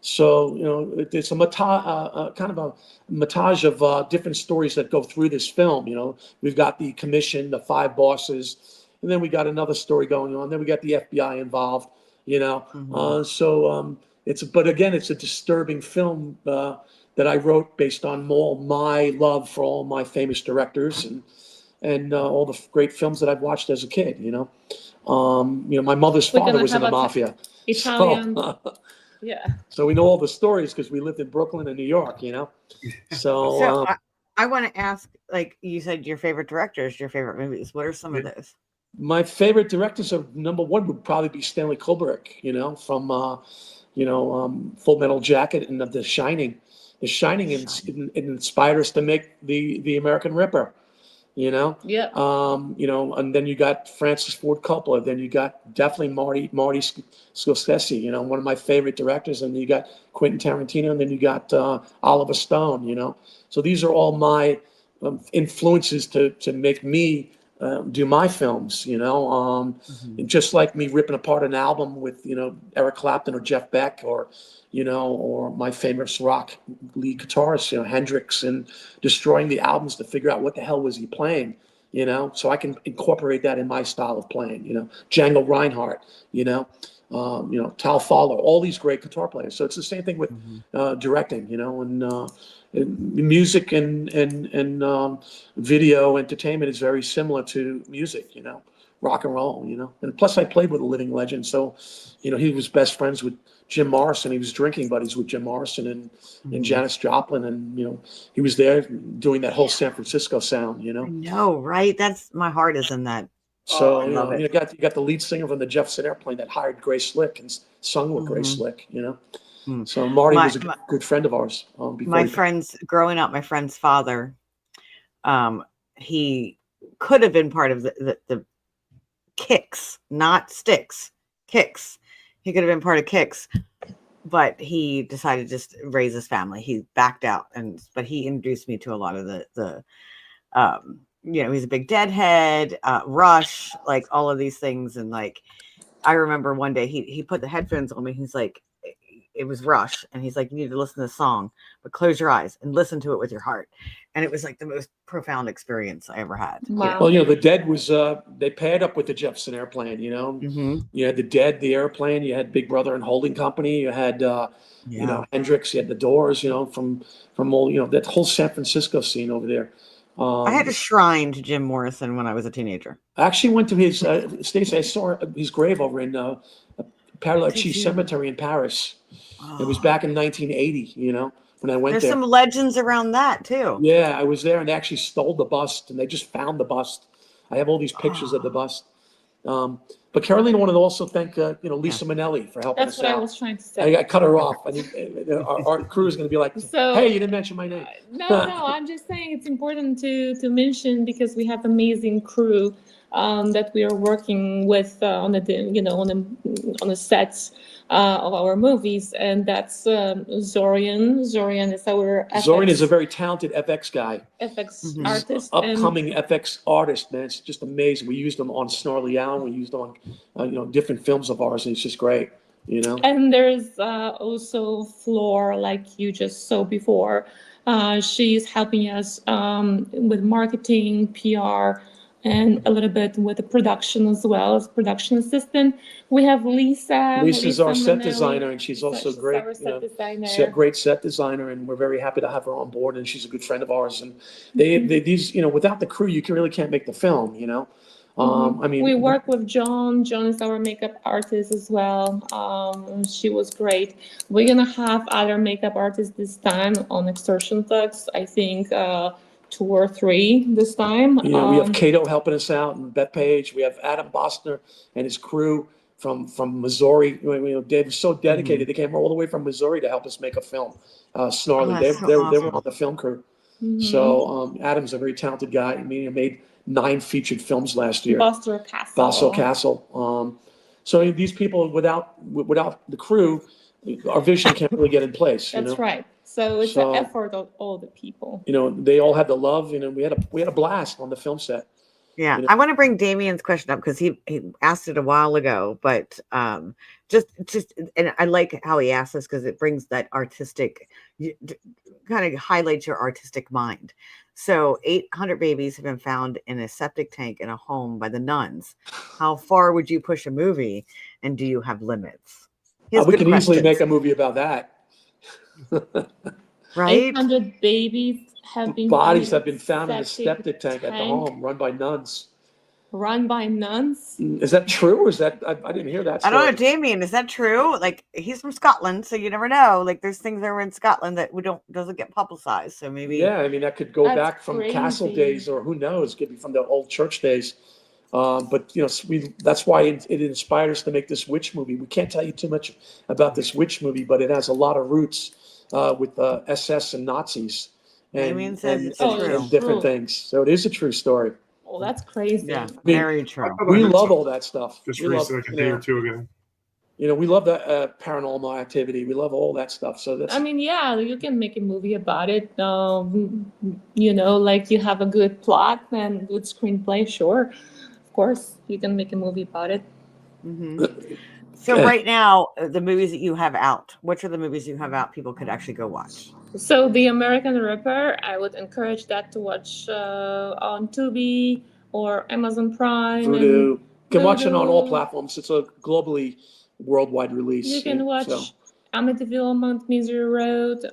So, it's a kind of a montage of different stories that go through this film. We've got the commission, the 5 bosses, and then we got another story going on. Then we got the FBI involved, But again, it's a disturbing film that I wrote based on all my love for all my famous directors and all the great films that I've watched as a kid. My mother's father was in the mafia. Italian. So we know all the stories because we lived in Brooklyn and New York, So I want to ask, like you said, your favorite directors, your favorite movies. What are some of those? My favorite directors of number one would probably be Stanley Kubrick, from Full Metal Jacket and The Shining. The Shining inspired us to make the American Ripper. Yeah. And then you got Francis Ford Coppola, then you got definitely Marty Scorsese, one of my favorite directors, and then you got Quentin Tarantino, and then you got Oliver Stone. So these are all my influences to make me do my films, and just like me ripping apart an album with Eric Clapton or Jeff Beck or my famous rock lead guitarist, Hendrix, and destroying the albums to figure out what the hell was he playing, so I can incorporate that in my style of playing, Django Reinhardt, Tal Fowler, all these great guitar players. So it's the same thing with directing, and music and video entertainment is very similar to music, rock and roll, and plus I played with a living legend. So, he was best friends with Jim Morrison. He was drinking buddies with Jim Morrison and Janis Joplin. And, he was there doing that whole San Francisco sound, I know, right? My heart is in that. So, I love it. you got the lead singer from the Jefferson Airplane that hired Grace Slick and sung with Grace Slick, So Marty was a good friend of ours. Growing up, my friend's father, he could have been part of the Kicks, not Sticks, Kicks. He could have been part of Kicks, but he decided to just raise his family. He backed out, but he introduced me to a lot of the he's a big Deadhead, Rush, like all of these things. And like, I remember one day he put the headphones on me. He's like, it was Rush. And he's like, you need to listen to the song, but close your eyes and listen to it with your heart. And it was like the most profound experience I ever had. Wow. Well, the Dead was, they paired up with the Jefferson Airplane, You had the Dead, the Airplane, you had Big Brother and Holding Company, you had, Hendrix, you had the Doors, from all, that whole San Francisco scene over there. I had a shrine to Jim Morrison when I was a teenager. I actually went to his, Stacey, I saw his grave over in Père Lachaise Cemetery in Paris. It was back in 1980, when I went there. There's some legends around that too. Yeah, I was there, and they actually stole the bust, and they just found the bust. I have all these pictures of the bust. But Carolina wanted to also thank, Lisa Minnelli for helping us out. That's what I was trying to say. I cut her off. Our crew is going to be like, hey, you didn't mention my name. No, I'm just saying it's important to mention because we have amazing crew that we are working with on the sets of our movies, and that's Zorian. Zorian is our FX. Zorian is a very talented FX guy. FX artist. Upcoming FX artist, man. It's just amazing. We used them on Snarly Allen. We used them on different films of ours, and it's just great. And there's also Floor, like you just saw before. She's helping us with marketing, PR, and a little bit with the production as well as production assistant. We have Lisa. Lisa's our set Minnelli. designer, and she's also great. Our set designer. She's a great set designer, and we're very happy to have her on board. And she's a good friend of ours. And these, without the crew, you really can't make the film. I mean, we work with John. John is our makeup artist as well. She was great. We're gonna have other makeup artists this time on Extortion Thugs. I think 2 or 3 this time. We have Cato helping us out, and Beth Page. We have Adam Bostner and his crew from Missouri. They're so dedicated. They came all the way from Missouri to help us make a film. Snarly. They were on the film crew. So Adam's a very talented guy. I mean, he made 9 featured films last year. Boston Castle. So these people, without the crew, our vision can't really get in place. That's right. So it's an effort of all the people. They all had the love. We had a blast on the film set. Yeah, I want to bring Damien's question up because he asked it a while ago, but just and I like how he asked this because it brings that artistic, kind of highlights your artistic mind. So 800 babies have been found in a septic tank in a home by the nuns. How far would you push a movie, and do you have limits? We can easily make a movie about that. Right? 800 babies have been bodies have been found in a septic tank at the home, run by nuns. Run by nuns? Is that true? Or is that I didn't hear that story. I don't know, Damien. Is that true? Like, he's from Scotland, so you never know. Like, there's things over in Scotland that doesn't get publicized. So maybe. Yeah, I mean that could go back from castle days, or who knows? Could be from the old church days. But that's why it inspired us to make this witch movie. We can't tell you too much about this witch movie, but it has a lot of roots with SS and Nazis Damien says it's true. and different things. So it is a true story. Oh, that's crazy. Yeah, I mean, very true. We love all that stuff. Just We love, recently, like a day or two ago. we love the paranormal activity. We love all that stuff. So that's. I mean, yeah, you can make a movie about it. Like you have a good plot and good screenplay. Sure, of course, you can make a movie about it. Mm-hmm. So right now, the movies that you have out, which are the movies you have out people could actually go watch? So The American Ripper, I would encourage that to watch on Tubi or Amazon Prime. Voodoo. You can watch it on all Voodoo. platforms. It's a globally worldwide release. You can watch Amityville Mount Misery Road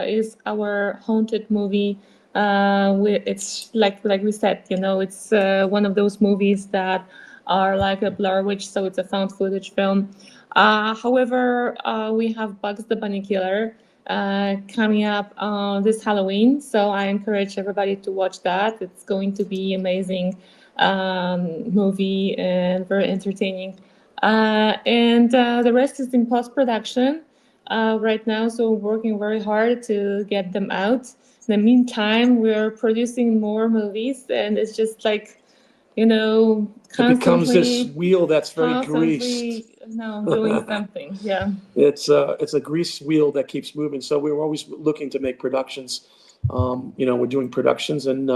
is our haunted movie. It's like we said, it's one of those movies that are like a Blair Witch, so it's a found footage film. However, we have Bugs the Bunny Killer coming up this Halloween, so I encourage everybody to watch that. It's going to be amazing movie and very entertaining. And the rest is in post-production right now, so we're working very hard to get them out. In the meantime, we're producing more movies, and it's just like, it becomes this wheel that's very greased. Doing something. Yeah. It's a grease wheel that keeps moving. So we're always looking to make productions. We're doing productions, and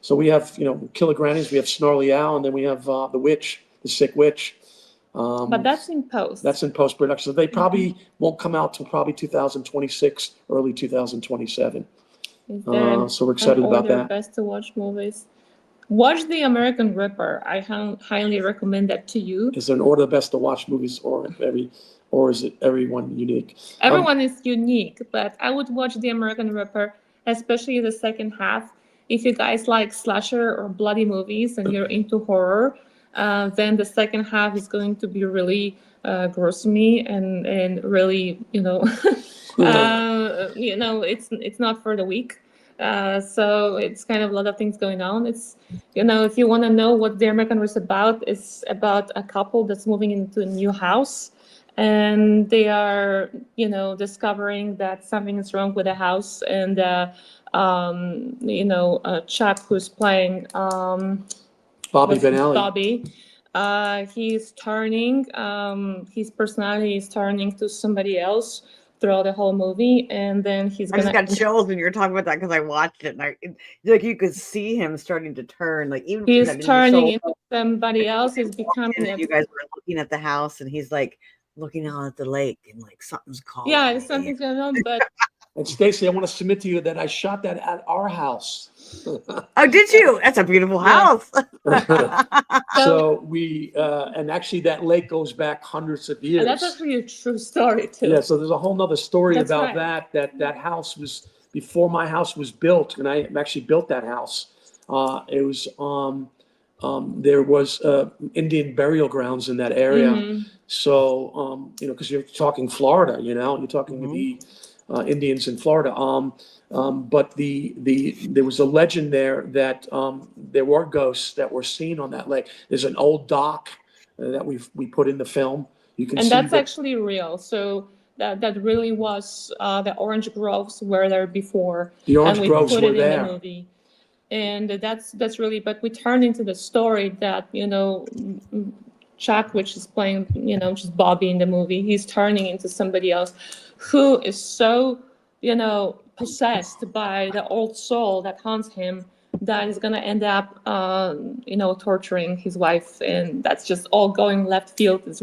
so we have Killer Grannies, we have Snarly Owl, and then we have the Witch, the Sick Witch. But that's in post. That's in post production. So they probably won't come out till probably 2026, early 2027. So we're excited about that. Best to watch movies. Watch The American Ripper. I highly recommend that to you. Is there an order of best to watch movies, or is it everyone unique? Everyone is unique, but I would watch The American Ripper, especially the second half. If you guys like slasher or bloody movies and you're into horror, then the second half is going to be really gruesome and really, it's not for the weak. So it's kind of a lot of things going on. It's, if you want to know what The American was about, it's about a couple that's moving into a new house, and they are, discovering that something is wrong with the house. And, Chuck, who's playing Bobby Benelli. He's turning, his personality is turning to somebody else throughout the whole movie, and then he's gonna. I just got chills when you were talking about that because I watched it, and you could see him starting to turn, like even he's turning into somebody else. He's becoming. You guys were looking at the house, and he's like looking out at the lake, and like something's calling. Yeah, something's going on, but. And Stacy, I want to submit to you that I shot that at our house. Oh, did you? That's a beautiful house. So we, and actually that lake goes back hundreds of years. And that's actually a true story too. Yeah, so there's a whole nother story That's about right. that house was, before my house was built, and I actually built that house. It was, there was Indian burial grounds in that area. Mm-hmm. So, because you're talking Florida, you're talking the Indians in Florida. But there was a legend there that there were ghosts that were seen on that lake. There's an old dock that we put in the film. You can see that's actually real. So that really was the orange groves were there before. The orange groves were there. In the movie. And that's really, but we turned into the story that, Chuck, which is playing, which is Bobby in the movie, he's turning into somebody else who is so, possessed by the old soul that haunts him, that is going to end up, torturing his wife. And that's just all going left field. It's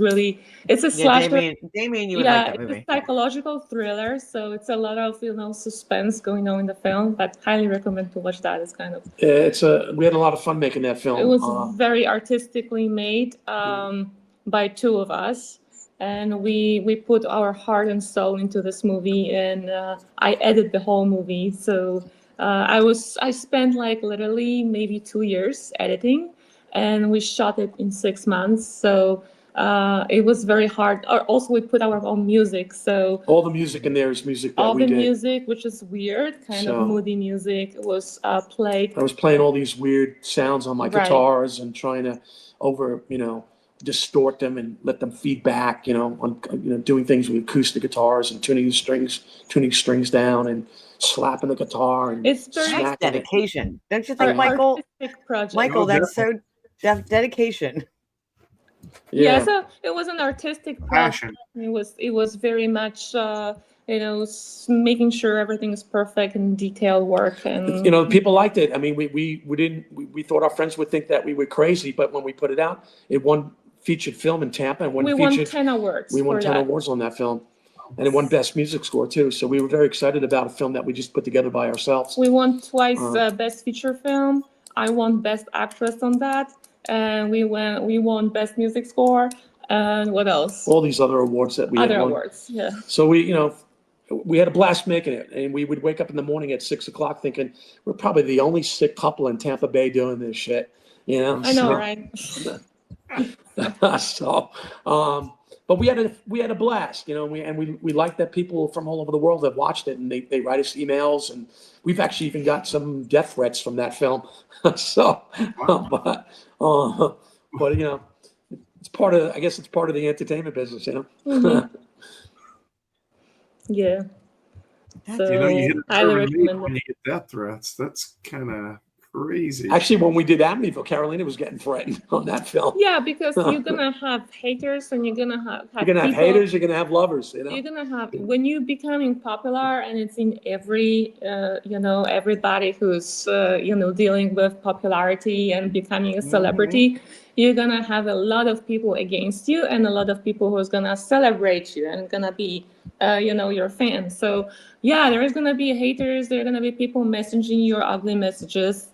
a slasher. Damien, you would like that movie. It's a psychological thriller. So it's a lot of, suspense going on in the film, but highly recommend to watch that. It's kind of. We had a lot of fun making that film. It was very artistically made by two of us. And we put our heart and soul into this movie, and I edited the whole movie. So I spent like literally maybe 2 years editing, and we shot it in 6 months. So it was very hard. Also, we put our own music, so All the music in there is music that all we the did. music, which is weird, kind of So- moody music, was played. I was playing all these weird sounds on my Right. guitars and trying to distort them and let them feed back, doing things with acoustic guitars and tuning strings down and slapping the guitar and It's very Nice smacking it. dedication, don't you our think, Michael? artistic project. Michael, Oh, that's so dedication. Yeah, so it was an artistic project. Passion. It was very much making sure everything is perfect and detailed work, and People liked it. I mean, we thought our friends would think that we were crazy, but when we put it out, it won featured film in Tampa and we won 10 awards. We won for 10 that. awards on that film, and it won Best Music Score too. So we were very excited about a film that we just put together by ourselves. We won twice Best Feature Film. I won Best Actress on that, and we won Best Music Score. And what else? All these other awards that we had Other won. awards, yeah. So we had a blast making it, and we would wake up in the morning at 6:00 thinking we're probably the only sick couple in Tampa Bay doing this shit. I know, right? So, but we had a blast, we like that people from all over the world have watched it, and they write us emails, and we've actually even got some death threats from that film. So, but it's part of, I guess it's part of the entertainment business, Mhm. Yeah. So You hit a highly nerve in me recommend when it. you get death threats. That's kind of crazy. Actually, when we did Amityville, Carolina was getting threatened on that film. Yeah, because you're gonna have haters, and you're gonna have You're gonna have people, haters, you're gonna have lovers, You're gonna have when you becoming popular, and it's in every everybody who's dealing with popularity and becoming a celebrity. You're gonna have a lot of people against you, and a lot of people who's gonna celebrate you and gonna be your fans. So yeah, there is gonna be haters. There are gonna be people messaging you ugly messages.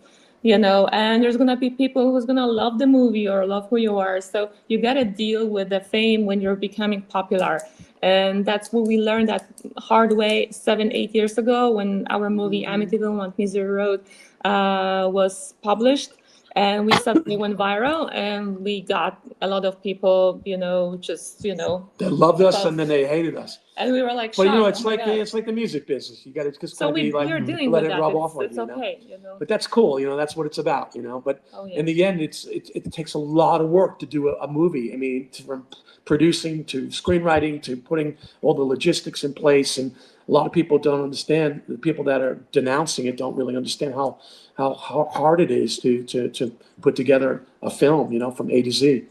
And there's gonna be people who's gonna love the movie or love who you are. So you gotta deal with the fame when you're becoming popular. And that's what we learned that hard way 7-8 years ago when our movie Amityville on Missouri Road was published. And we suddenly went viral, and we got a lot of people, They loved us and then they hated us. and we were like, But shocked, it's oh my like God. it's like the music business. You got to just So gotta be like we're dealing let with it that. rub off on It's you. okay, But that's cool. That's what it's about. But Oh, yeah. in the end, it takes a lot of work to do a movie. I mean, from producing to screenwriting to putting all the logistics in place, and a lot of people don't understand. The people that are denouncing it don't really understand how hard it is to put together a film. From A to Z.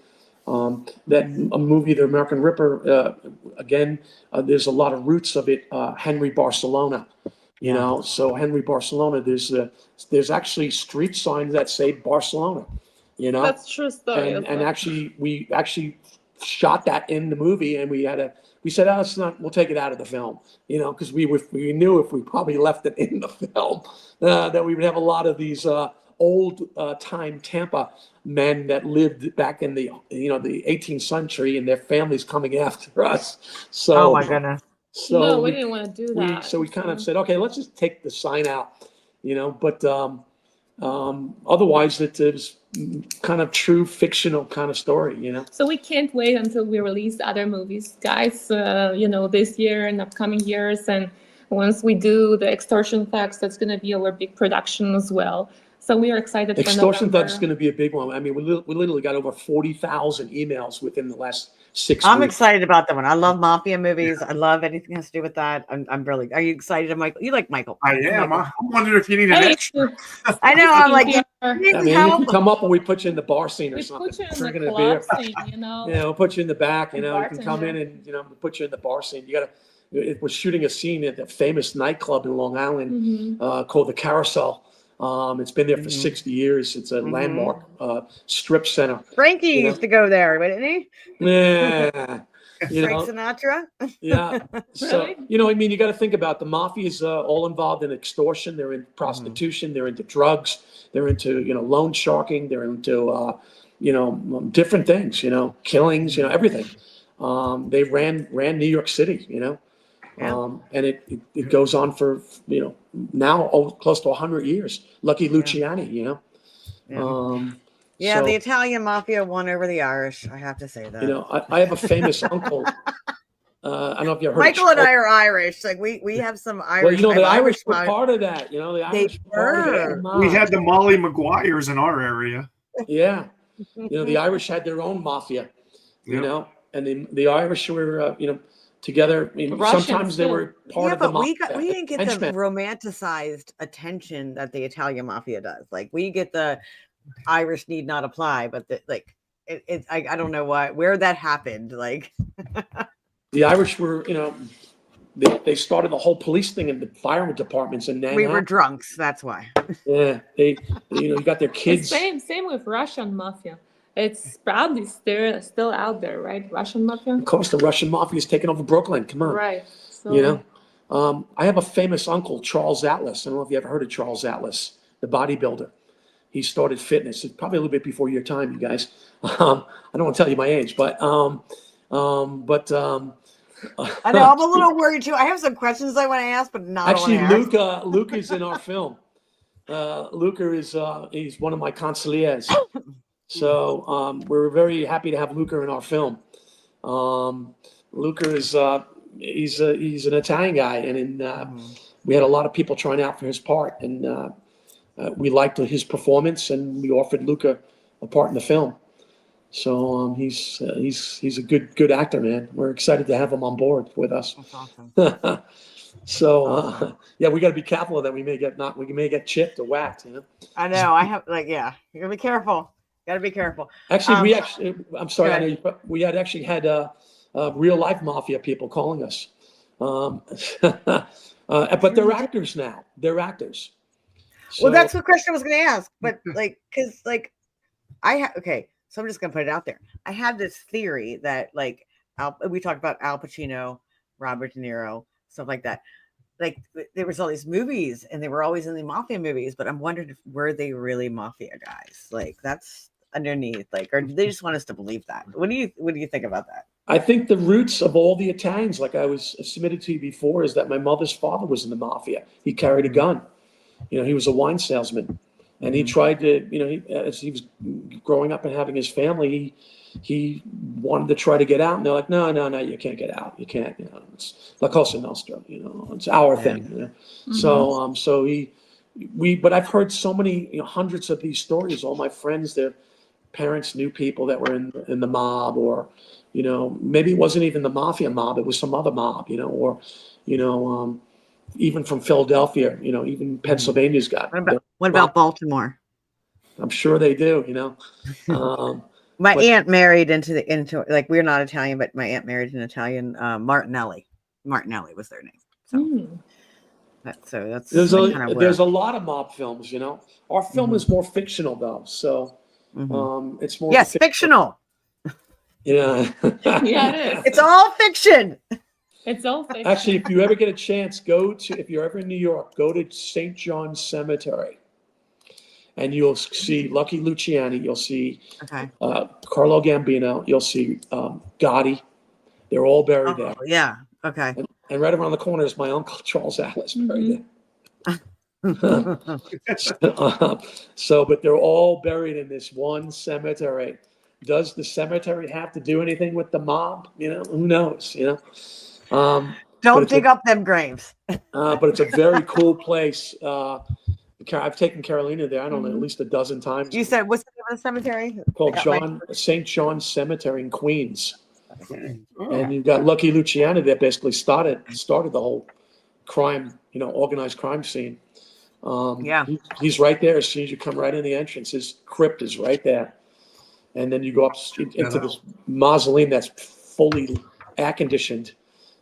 That a movie, The American Ripper, again, there's a lot of roots of it. Henry Barcelona. So Henry Barcelona, there's actually street signs that say Barcelona, That's true story. and actually we shot that in the movie, and we said, oh, it's not, we'll take it out of the film, because we knew if we probably left it in the film, that we would have a lot of these old time Tampa men that lived back in the the 18th century, and their families coming after us. So Oh my goodness. so No, we didn't want to do that. so we kind of said, okay, let's just take the sign out, but otherwise it is kind of true fictional kind of story, So we can't wait until we release other movies, guys, this year and upcoming years. And once we do the Extortion Thugs, that's going to be our big production as well. So we are excited for Extortion November. Thugs is going to be a big one. I mean, we literally got over 40,000 emails within the last 6 I'm weeks. excited about that one. I love mafia movies. I love anything that has to do with that. I'm really. Are you excited, Michael? You like Michael? I am. Michael. I'm wondering if you need an Hey, extra. I know. I'm like, yeah, I maybe mean, you help. can come up and we put you in the bar scene or we something. put you in Drinking the a beer. club scene, We'll put you in the back. You The can come in bartender. and we'll put you in the bar scene. We're shooting a scene at the famous nightclub in Long Island called the Carousel. It's been there for 60 years. It's a landmark strip center. Frankie used to go there, didn't he? Yeah. Frank Sinatra. Yeah. So, Really? I mean, you got to think about the mafia is all involved in extortion. They're in prostitution. They're into drugs. They're into, loan sharking. They're into, different things, killings, everything. They ran New York City, and it goes on for, now close to 100 years. Lucky Luciani, Yeah. Yeah, So, the Italian mafia won over the Irish. I have to say that. you know, I have a famous uncle. I don't know if you ever heard Michael of and Charles. I are Irish. Like we have some Irish. Well, you know, I the have Irish were mob- part of that. You know, the They Irish were part of it. were. We had the Molly Maguires in our area. Yeah. You know, the Irish had their own mafia, you Yep. know, and the Irish were, you know, together. I mean, Russians sometimes they too. were part Yeah, of the but mafia. we didn't get the henchmen. romanticized attention that the Italian mafia does. Like we get the Irish need not apply, but I don't know where that happened. Like The Irish were, you know, they started the whole police thing in the fire departments in Manhattan. we were drunks, that's why. Yeah, they you know, you got their It's kids. same with Russian mafia. It's probably still out there, right? Russian mafia. Of course, the Russian mafia is taking over Brooklyn. Come on, Right. So, you know. I have a famous uncle, Charles Atlas. I don't know if you ever heard of Charles Atlas, the bodybuilder. He started fitness. It's probably a little bit before your time, you guys. I don't want to tell you my age, but I know I'm a little worried too. I have some questions I want to ask, but not actually, want to ask. Luca is in our film. Luca is he's one of my consigliers. So we're very happy to have Luca in our film. Luca is he's an Italian guy, and we had a lot of people trying out for his part, and we liked his performance, and we offered Luca a part in the film. So he's a good actor, man. We're excited to have him on board with us. That's awesome. So yeah, we got to be careful of that. We may get chipped or whacked. You know. I know. I have yeah. You gotta be careful. Gotta be careful. Actually, I'm sorry. I know we had real life mafia people calling us, but they're actors now. They're actors. So, Well, that's what question I was going to ask, but because okay, so I'm just going to put it out there. I have this theory that we talked about Al Pacino, Robert De Niro, stuff like that. Like there was all these movies, and they were always in the mafia movies, but I'm wondering if were they really mafia guys? Like that's underneath, or do they just want us to believe that? What do you think about that? I think the roots of all the Italians, like I was submitted to you before, is that my mother's father was in the mafia. He carried a gun. You know, he was a wine salesman, and he tried to, you know, as he was growing up and having his family, he wanted to try to get out, and they're like, no, you can't get out. You can't, you know, it's La Cosa Nostra, you know, it's our thing. You know? Mm-hmm. So, but I've heard so many, you know, hundreds of these stories. All my friends, their parents knew people that were in the mob, or, you know, maybe it wasn't even the mafia mob, it was some other mob, you know, or, you know, even from Philadelphia, you know, even Pennsylvania's got. What about Baltimore? I'm sure they do, you know. My aunt married into we're not Italian, but my aunt married an Italian, Martinelli. Martinelli was their name. So that's there's a lot of mob films, you know. Our film is more fictional though, so it's more fictional. Yeah. Yeah, it is. It's all fiction. It's all fiction. Actually, if you ever get a chance, if you're ever in New York, go to St. John's Cemetery, and you'll see Lucky Luciani. You'll see Carlo Gambino. You'll see Gotti. They're all buried there. Yeah. Okay. And right around the corner is my uncle Charles Atlas buried there. But they're all buried in this one cemetery. Does the cemetery have to do anything with the mob? You know, who knows? You know. Don't dig up them graves. But it's a very cool place. I've taken Karolina there, I don't know, at least a dozen times. You said, what's the name of the cemetery? Called St. John's Cemetery in Queens. And you've got Lucky Luciani that basically started the whole crime, you know, organized crime scene. He's right there as soon as you come right in the entrance. His crypt is right there. And then you go up into this mausoleum that's fully air conditioned,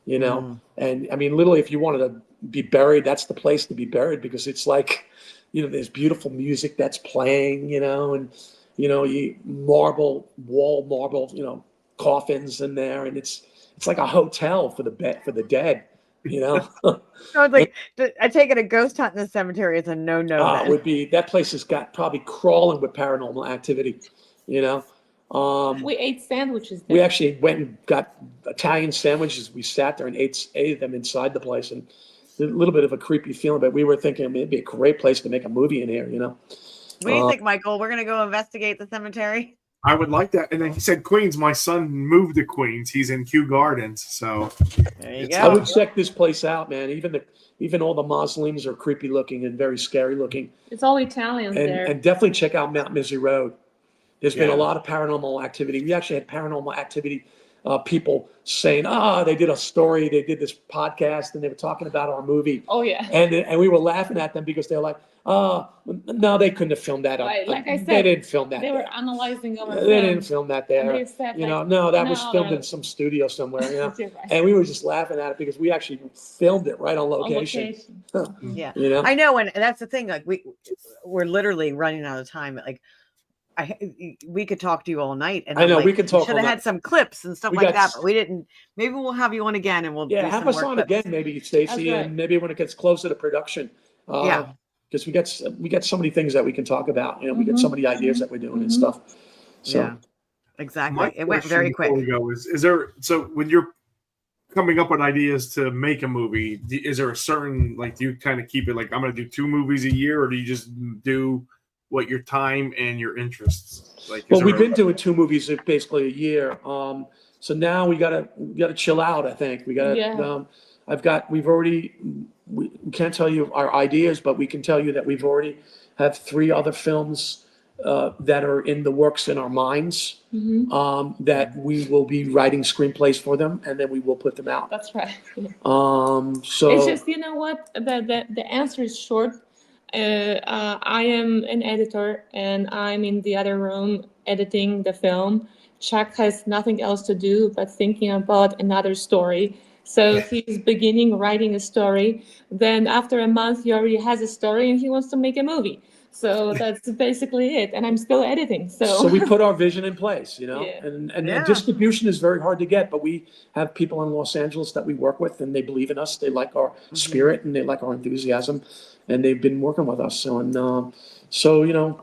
you know. And I mean, literally, if you wanted to be buried, that's the place to be buried, because it's like, you know, there's beautiful music that's playing, you know, and, you know, marble, you know, coffins in there, and it's like a hotel for the dead, you know. So it's like, I take it a ghost hunt in the cemetery is a no-no. It would be, that place has got probably crawling with paranormal activity, you know. We ate sandwiches there. We actually went and got Italian sandwiches. We sat there and ate them inside the place, and a little bit of a creepy feeling, but we were thinking, I mean, it'd be a great place to make a movie in here, you know. What do you think, Michael? We're gonna go investigate the cemetery. I would like that. And then he said Queens. My son moved to Queens. He's in Kew Gardens. So There you It's I go. would check this place out, man. Even all the mausoleums are creepy looking and very scary looking. It's all Italians there. And definitely check out Mount Misery Road. There's been a Yeah. lot of paranormal activity. We actually had paranormal activity people saying, they did a story, they did this podcast, and they were talking about our movie. Oh yeah. And we were laughing at them because they were like, no, they couldn't have filmed that. Right, like I They said, didn't film that. They were there. analyzing our They film. didn't film that there. They said, No, that was no, filmed no. in some studio somewhere. You're right. And we were just laughing at it because we actually filmed it right on On location. location. Yeah, You know, I know, and that's the thing. Like we're literally running out of time. Like we could talk to you all night, and I know, like, we could talk Should all have had night. some clips and stuff We like got that, but we didn't. Maybe we'll have you on again, and we'll do have some us more on clips. again, maybe Stacy, That's right. and maybe when it gets closer to production. Yeah. Because we got so many things that we can talk about. You know, we get so many ideas that we're doing and stuff. So Yeah, exactly. My It went question very before quick. we go is there, so when you're coming up with ideas to make a movie, is there a certain, like, do you kind of keep it like, I'm going to do 2 movies a year, or do you just do what your time and your interests? Like, well, we've been doing 2 movies basically a year. So now we gotta chill out. I think we gotta. Yeah. We can't tell you our ideas, but we can tell you that we've already have 3 other films that are in the works in our minds. That we will be writing screenplays for them, and then we will put them out. That's right. So It's just, you know what, the answer is short. I am an editor, and I'm in the other room editing the film. Chuck has nothing else to do but thinking about another story. So he's beginning writing a story. Then after a month, he already has a story, and he wants to make a movie. So that's basically it. And I'm still editing. So we put our vision in place, you know, Yeah. and Yeah. distribution is very hard to get, but we have people in Los Angeles that we work with, and they believe in us. They like our spirit, and they like our enthusiasm, and they've been working with us. So you know,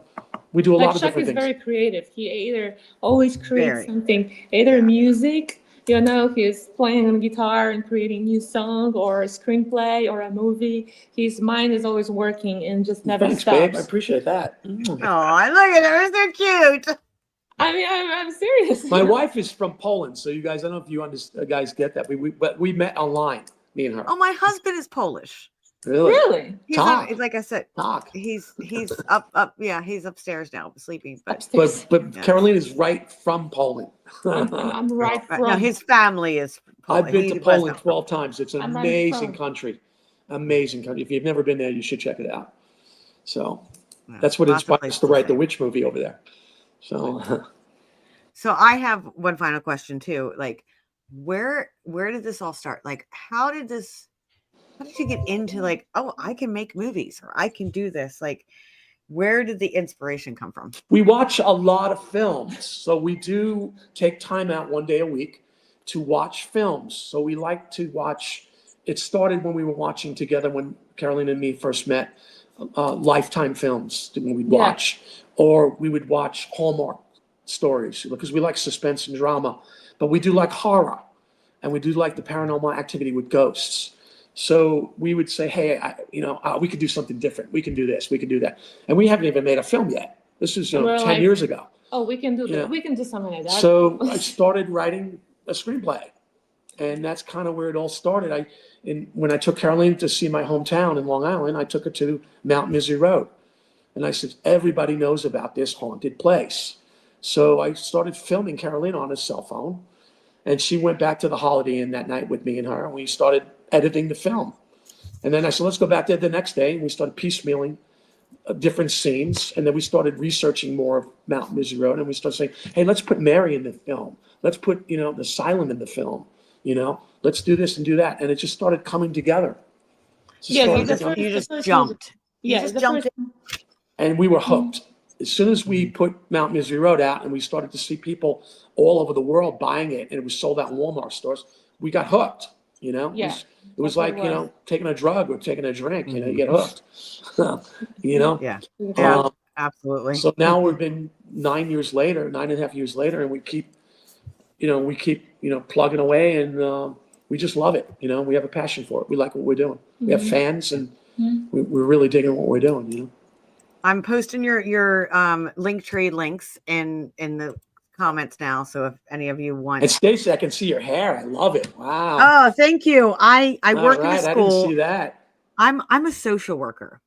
we do a lot of Chuck different is things. very creative. He either always creates Very. something, either music, you know, he's playing on guitar and creating a new song or a screenplay or a movie. His mind is always working and just never Thanks, stops. babe. I appreciate that. Oh, look at her, so cute. I mean, I'm serious. My wife is from Poland, so you guys, I don't know if you guys get that. But we met online, me and her. Oh, my husband is Polish. Really? Really? He's Talk. like I said, Talk. he's up. Yeah, he's upstairs now, sleeping. But Upstairs. But Yeah. Carolina's right from Poland. I'm right from. no, his family is. I've been He to was Poland not- 12 times. It's an I'm right amazing from. country. Amazing country. If you've never been there, you should check it out. So Yeah, that's what lots of inspired us places to write the see. Witch movie over there. So So I have one final question too. Like, where did this all start? Like, how did you get into like, oh, I can make movies or I can do this? Like, where did the inspiration come from? we watch a lot of films. So we do take time out one day a week to watch films. So we like to watch. It started when we were watching together when Carolina and me first met. Lifetime films when we'd Yeah. watch, or we would watch Hallmark stories because we like suspense and drama, but we do like horror, and we do like the paranormal activity with ghosts. So we would say, hey, we could do something different. We can do this. We can do that. And we haven't even made a film yet. This is We're 10 like- years ago. Oh, we can do Yeah. that. We can do something like that. So I started writing a screenplay, and that's kind of where it all started. When I took Carolina to see my hometown in Long Island, I took her to Mount Misery Road, and I said, everybody knows about this haunted place. So I started filming Carolina on a cell phone, and she went back to the Holiday Inn that night with me and her, and we started editing the film. And then I said, let's go back there the next day, and we started piecemealing different scenes, and then we started researching more of Mount Misery Road, and we started saying, hey, let's put Mary in the film. Let's put, the asylum in the film. Let's do this and do that. And it just started coming together. Yeah, started the together. You the just first jumped. You Yeah, just the jumped first- And we were hooked. As soon as we put Mount Misery Road out and we started to see people all over the world buying it, and it was sold out in Walmart stores, we got hooked. Yeah, It was that's what like, it was. taking a drug or taking a drink, you get hooked. Yeah, Um, absolutely. So now we've been 9.5 years later, and we keep plugging away, and we just love it. We have a passion for it. We like what we're doing. We have fans, and we're really digging what we're doing. I'm posting your Linktree links in the comments now. So if any of you want. And Stacey, I can see your hair. I love it. Wow. Oh, thank you. I All work in a right, I didn't school. see that. I'm a social worker.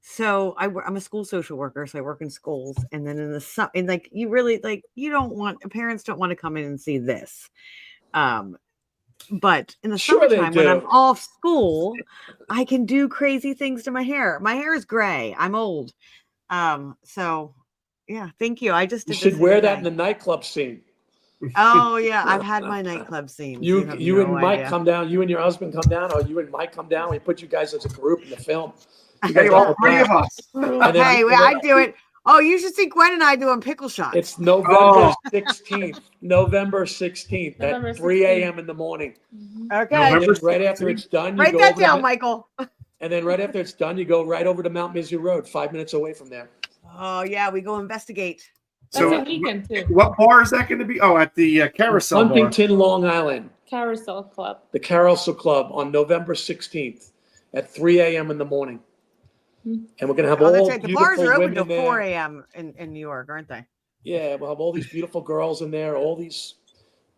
So I'm a school social worker. So I work in schools, and then in the summer, and like you really like you don't want parents don't want to come in and see this. But in the Sure they summertime, when I'm do. off school, I can do crazy things to my hair. My hair is gray. I'm old. So yeah, thank you. I just You did should this wear the that other in the day. nightclub scene. Oh yeah, I've had my nightclub scenes. You have You no and Mike idea. come down. You and your husband come down, or you and Mike come down. We put you guys as a group in the film. You Hey, guys all have a three of blast. us. And then- Hey, I do it. Oh, you should see Gwen and I doing pickle shots. It's November Oh. 16th. November 16th November at 3 16th. a.m. in the morning. Okay. And November then right after 16th. it's done, you Write go that over down, to, Michael. and then right after it's done, you go right over to Mount Misery Road, 5 minutes away from there. Oh yeah, we go investigate. That's So a weekend too. what bar is that going to be? Oh, at the Carousel bar. Huntington, Long Island, Carousel Club. the Carousel Club on November 16th at 3 a.m. in the morning. And we're going to have Oh, all that's right. The bars beautiful are open women till 4 there. a.m. in New York, aren't they? Yeah, we'll have all these beautiful girls in there, all these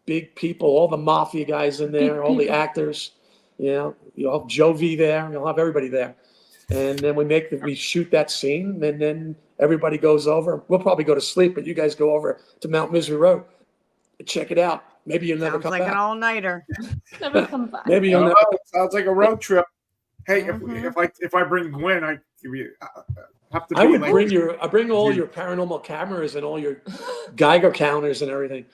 big people, all the mafia guys in there, all the actors. You know, you'll have Jovi there, you'll have everybody there. And then we shoot that scene, and then everybody goes over. We'll probably go to sleep, but you guys go over to Mount Misery Road and check it out. Maybe you'll never Sounds come like back. an all-nighter. Never come back. Maybe you'll Oh, never. sounds like a road trip. Hey, Mhm. if I bring Gwen, I have to. I be would like, I bring all your paranormal cameras and all your Geiger counters and everything.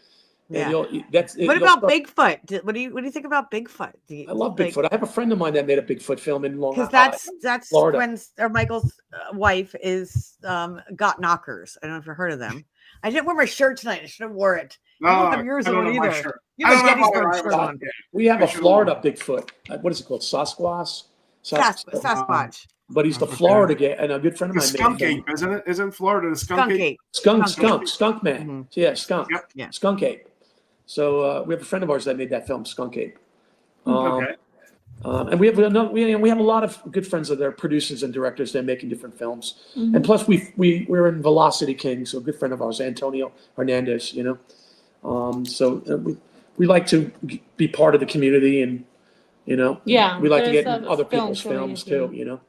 Yeah. And that's What about Bigfoot? What do you think about Bigfoot? I love Bigfoot. I have a friend of mine that made a Bigfoot film in Long Because Island. that's Florida. Gwen's or Michael's wife is Got Knockers. I don't know if you've heard of them. I didn't wear my shirt tonight. I should have wore it. You don't have yours I don't on know my either. shirt. You I have a don't have Gettysburg my- shirt I- on. We have I a should Florida Bigfoot. What is it called? Sasquatch? Sasquatch. But he's the Okay. Florida guy, and a good friend of The mine skunk made ape, isn't it? Isn't Florida the skunk Skunk ape? ape. Skunk Man. Mhm. Yeah, skunk. Yep. Yeah. Skunk Ape. So we have a friend of ours that made that film, Skunk Ape. Okay. And we have a lot of good friends that are producers and directors that are making different films. Mhm. And plus, we're in Velocity King, so a good friend of ours, Antonio Hernandez. We like to be part of the community, and Yeah, we like to there's get in a other film people's films too. community.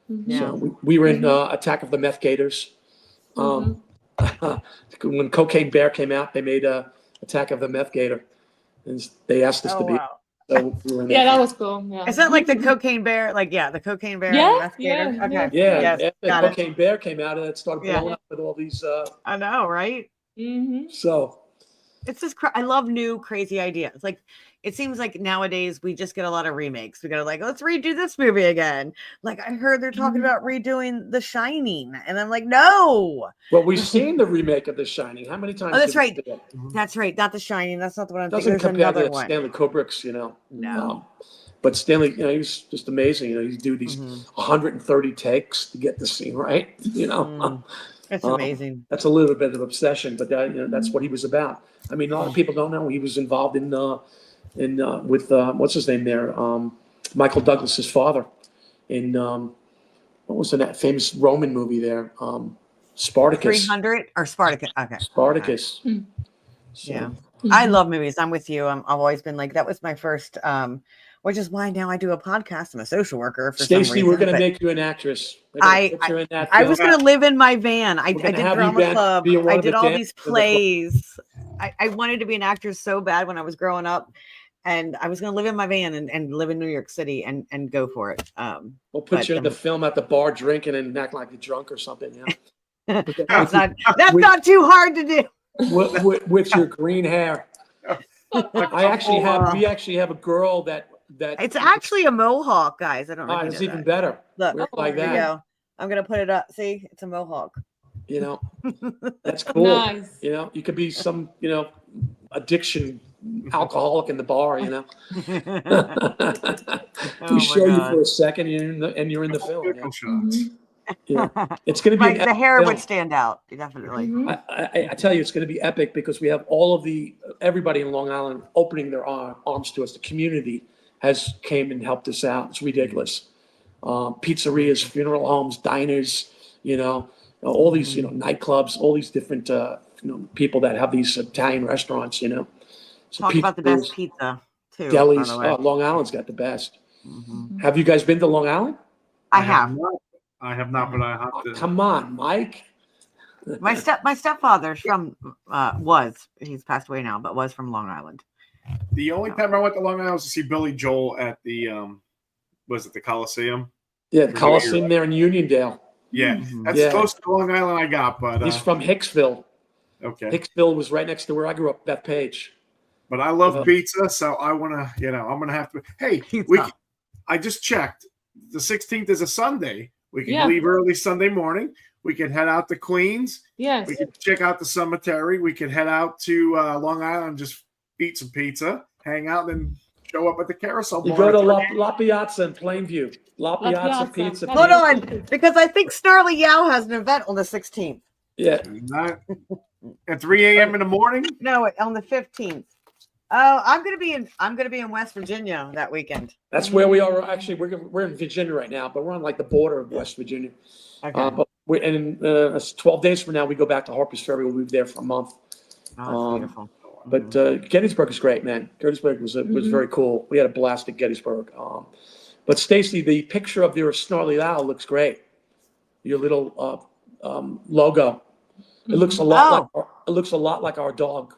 Mhm. Yeah. So we were in Attack of the Meth Gators. Mhm. When Cocaine Bear came out, they made Attack of the Meth Gator, and they asked us Oh to be. wow. So we were in Yeah, that was cool. Yeah. Is that like the cocaine bear? Like the cocaine bear Yeah, and the meth gator? yeah, Okay. Yeah, Yes, after got it. Cocaine Bear came out, and it started Yeah. blowing up with all these. I know, right? Mhm. So It's just I love new crazy ideas. Like it seems like nowadays we just get a lot of remakes. We go like, let's redo this movie again. Like I heard they're talking about redoing The Shining, and I'm like, no. well, we've seen the remake of The Shining. How many times? Oh, that's did we right. see it? That's right. Not The Shining. That's not the one I'm Doesn't thinking. There's compare another to one. Stanley Kubrick's. No. But Stanley, he was just amazing. He'd do these Mhm. 130 takes to get the scene right. It's Um, amazing. That's a little bit of obsession, but that's what he was about. I mean, a lot of people don't know he was involved with what's his name there, Michael Douglas's father, in what was that famous Roman movie there, Spartacus. 300 or Spartacus. Okay. Spartacus. Mm. So, Yeah. Mhm. I love movies. I'm with you. I've always been like, that was my first, which is why now I do a podcast. I'm a social worker for some Stacey, reason. we're going to but make you an actress. We're gonna put you in that I film. was going to live in my van. I We're gonna did have you drama club. be one I of the did all dancers these in the club. plays. I wanted to be an actress so bad when I was growing up. And I was going to live in my van and live in New York City and go for it. We'll put but you in the film at the bar drinking and act like you're drunk or something. that's not too hard to do. with your green hair. We actually have a girl that It's actually a mohawk, guys. I don't know. If you it's know even that. better. Look, We're like there you that. go. I'm gonna put it up. See, it's a mohawk. That's cool. Nice. You could be some addiction alcoholic in the bar. Oh We my show you God. for a second, and you're in the film. Pickle shots. It's going to be Like the hair film. would stand out, definitely. Mhm. I tell you, it's going to be epic because we have everybody in Long Island opening their arms to us. The community came and helped us out. It's ridiculous. Pizzerias, funeral homes, diners, all these, nightclubs, all these different, people that have these Italian restaurants, So Talk about the best pizzerias, pizza too, by delis. the way. Long Island's got the best. Mhm. Have you guys been to Long Island? I have. I have not, but I have Oh, to. come on, Mike. My stepfather's from he's passed away now, but was from Long Island. The only time I went to Long Island was to see Billy Joel at the was it the Coliseum? Yeah, the Coliseum there in Uniondale. Yeah, Mhm. that's as close to Long Island I got. But He's from Hicksville. okay, Hicksville was right next to where I grew up, Bethpage. but I love pizza, so I want to. I'm gonna have to. Hey, I just checked. The 16th is a Sunday. We can leave early Sunday morning. We can head out to Queens. Yes. We can check out the cemetery. We can head out to Long Island, just eat some pizza, hang out, and then show up at the carousel. You go to La Piazza in Plainview. La Piazza Pizza. Hold on, because I think Snarly Yow has an event on the 16th. Yeah. Not at 3 a.m. in the morning? No, on the 15th. Oh, I'm gonna be in West Virginia that weekend. That's where we are. Actually, we're in Virginia right now, but we're on like the border of West Virginia. Okay. But it's 12 days from now, we go back to Harper's Ferry. We'll be there for a month. Oh, that's beautiful. But Gettysburg is great, man. Gettysburg was very cool. We had a blast at Gettysburg. But Stacy, the picture of your Snarly Owl looks great. Your little logo. It looks a lot like our dog.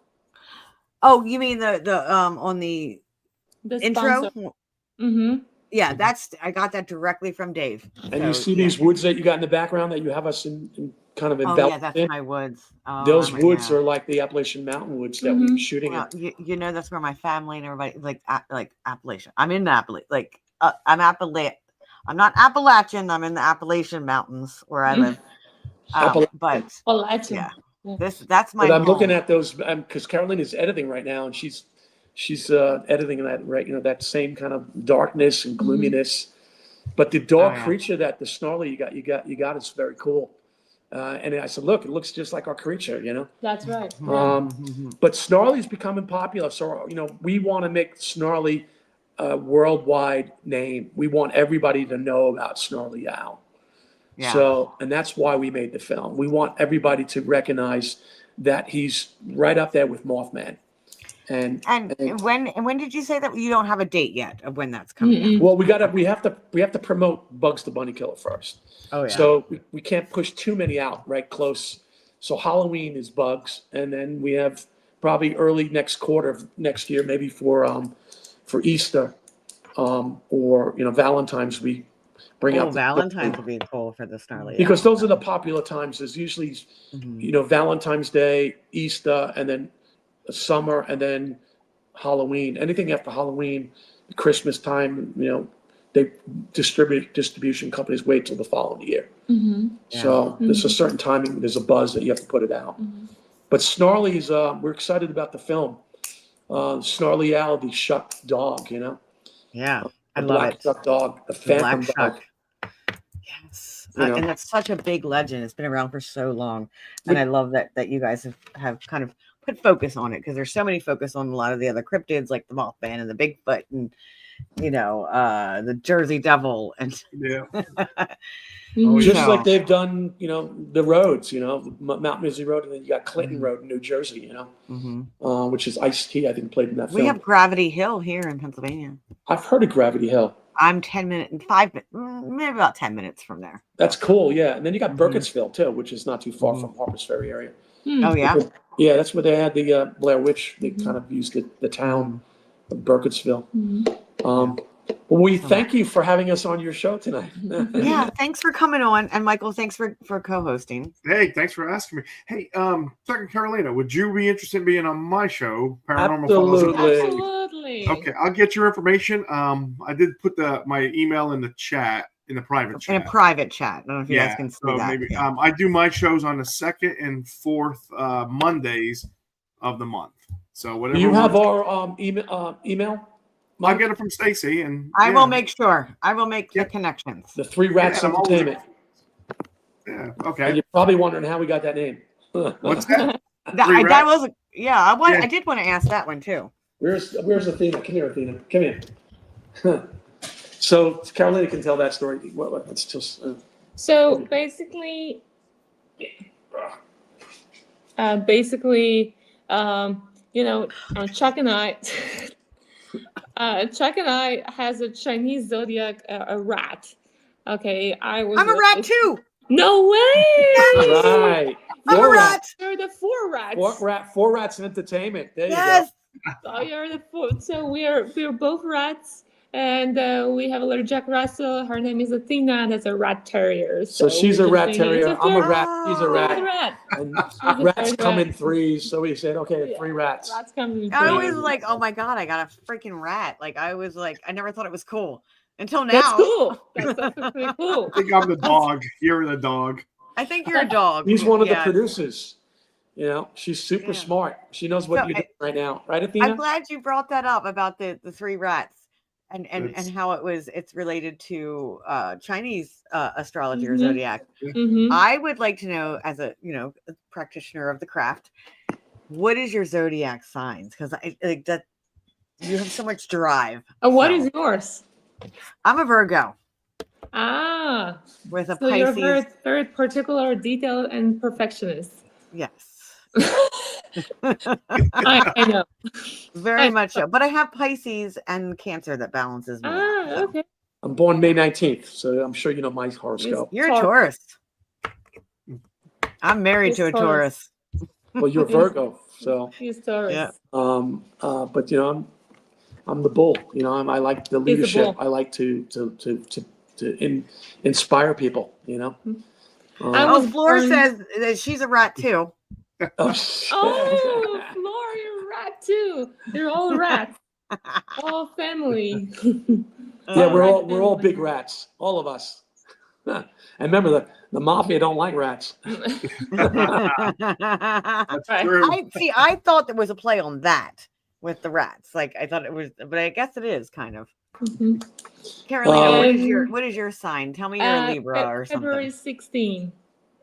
Oh, you mean the on the intro? Mm-hmm. Yeah, I got that directly from Dave. And you see these woods that you got in the background that you have us in kind of enveloped. Oh, yeah, that's my woods. Oh, those woods are like the Appalachian Mountain woods that we were shooting well, in. you know, that's where my family and everybody like Appalachian. I'm in Appalachian. Like I'm not Appalachian. I'm in the Appalachian Mountains where I live. But Appalachian. Yeah. That's my. But I'm looking at those because Carolina is editing right now, and she's editing that that same kind of darkness and gloominess. But the dog creature that the Snarly you got is very cool. And I said, look, it looks just like our creature, That's right. But Snarly's becoming popular, so we want to make Snarly a worldwide name. We want everybody to know about Snarly Owl. Yeah. So, and that's why we made the film. We want everybody to recognize that he's right up there with Mothman. And when did you say that you don't have a date yet of when that's coming out? Well, we have to promote Bugs the Bunny Killer first. Oh yeah. So we can't push too many out right close. So Halloween is Bugs, and then we have probably early next quarter of next year, maybe for Easter, or Valentine's we bring out. Valentine's would be cool for the Snarly. Because those are the popular times. There's usually Valentine's Day, Easter, and then summer, and then Halloween. Anything after Halloween, Christmas time, they distribution companies wait till the following year. So there's a certain timing. There's a buzz that you have to put it out. But Snarly's, we're excited about the film. Snarly Owl, the shuck dog, Yeah, I love black it. Shuck dog, the phantom dog. Yes, and that's such a big legend. It's been around for so long, and I love that you guys have kind of put focus on it, because there's so many focus on a lot of the other cryptids like the Mothman and the Bigfoot and the Jersey Devil and just like they've done the roads, Mount Misery Road, and then you got Clinton Road in New Jersey, which is Ice-T, I think, played in that film. We have Gravity Hill here in Pennsylvania. I've heard of Gravity Hill. I'm 10 minutes, maybe about 10 minutes from there. That's cool, yeah. And then you got Burkittsville too, which is not too far from Harper's Ferry area. Oh yeah, yeah. That's where they had the Blair Witch. They kind of used the town of Burkittsville. Well, we thank you for having us on your show tonight. Yeah, thanks for coming on, and Michael, thanks for co-hosting. Hey, thanks for asking me. Hey, Chuck and Carolina, would you be interested in being on my show, Paranormal Absolutely. Files? Absolutely. Okay, I'll get your information. I did put my email in the chat, in the private chat. In a private chat. I don't know if you guys can see that. Maybe, I do my shows on the 2nd and 4th Mondays of the month. So whatever. Do you have our email? I'll get it from Stacy, and I will make sure. I will make the connections. The Three Rats Entertainment. Yeah. Okay. And you're probably wondering how we got that name. What's that? That was I did want to ask that one too. Where's Athena? Come here, Athena. Come here. So Carolina can tell that story. It's just. So basically, Chuck and I, has a Chinese zodiac, a rat. Okay, I'm a rat too. No way! Right. I'm a rat. You're the four rats. Four rats in entertainment. There Yes. So you're the four. So we're both rats, and we have a little Jack Russell. Her name is Athena. That's a rat terrier. So she's a we're rat just thinking, terrier. it's I'm a third- rat. She's a She's rat. a rat. And She's a rats third come rat. in threes. So we said, okay, Yeah. 3 rats. Rats come in I threes. was like, oh my God, I got a freaking rat. Like, I was like, I never thought it was cool until now. That's cool. That's definitely cool. I think I'm the dog. You're the dog. I think you're a dog. He's one of the Yeah. producers. You know, she's super Yeah. smart. She knows what So you're doing right now. Right, Athena? I'm glad you brought that up about the 3 rats and It's- how it's related to Chinese astrology or Mhm. zodiac. Mm-hmm. I would like to know, as a a practitioner of the craft, what is your zodiac signs? Because I like that you have so much drive. What So, is yours? I'm a Virgo Ah, with a so you're Pisces. very, very particular, detailed, and perfectionist. Yes. I know. Very much so. But I have Pisces and Cancer that balances me. out, so. Okay. I'm born May 19th, so I'm sure you know my horoscope. You're a Taurus. I'm married He's to a Taurus. Taurus. Well, you're Virgo, so He's Taurus. Yeah. but I'm the bull. I like the He's the leadership. bull. I like to inspire people. I Oh, was Flora born- says that she's a rat too. Oh, Flora, you're a rat too. You're all rats. All family. yeah, we're Alright, all then. big rats, all of us. And remember the mafia don't like rats. That's Right. true. I thought there was a play on that with the rats. Like I thought it was, but I guess it is kind of. Mhm. Carolina, Um, what is your sign? Tell me you're a Libra or something. February 16.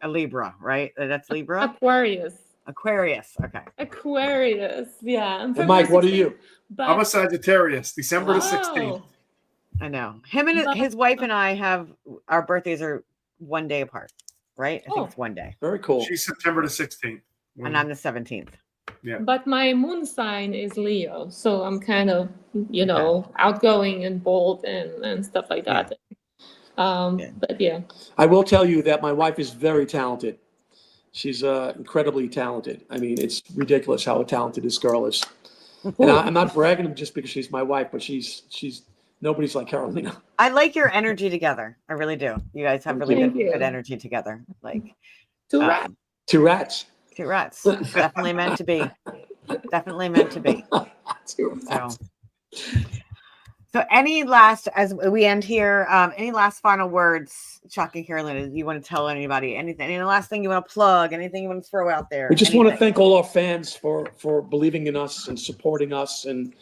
A Libra, right? That's Libra. Aquarius. Aquarius. Okay. Aquarius. Yeah. I'm And Mike, February what are 16, you? But I'm a Sagittarius, December the 16th. Oh, I know. Him and But- his wife and I have our birthdays are one day apart, right? I think Oh. it's one day. Very cool. She's September the 16th. And I'm the 17th. But my moon sign is Leo, so I'm kind of, outgoing and bold and stuff like that. Yeah. But yeah. I will tell you that my wife is very talented. She's incredibly talented. I mean, it's ridiculous how talented this girl is. And I'm not bragging just because she's my wife, but she's nobody's like Carolina. I like your energy together. I really do. You guys have really Thank good, you. good energy together. Like Two Uh, rats. 2 rats. 2 rats. Definitely meant to be. Definitely meant to be. 2 So, rats. any last, as we end here, any last final words, Chuck and Carolina, you want to tell anybody anything? Any last thing you want to plug? Anything you want to throw out there? We just want to Anything? thank all our fans for believing in us and supporting us and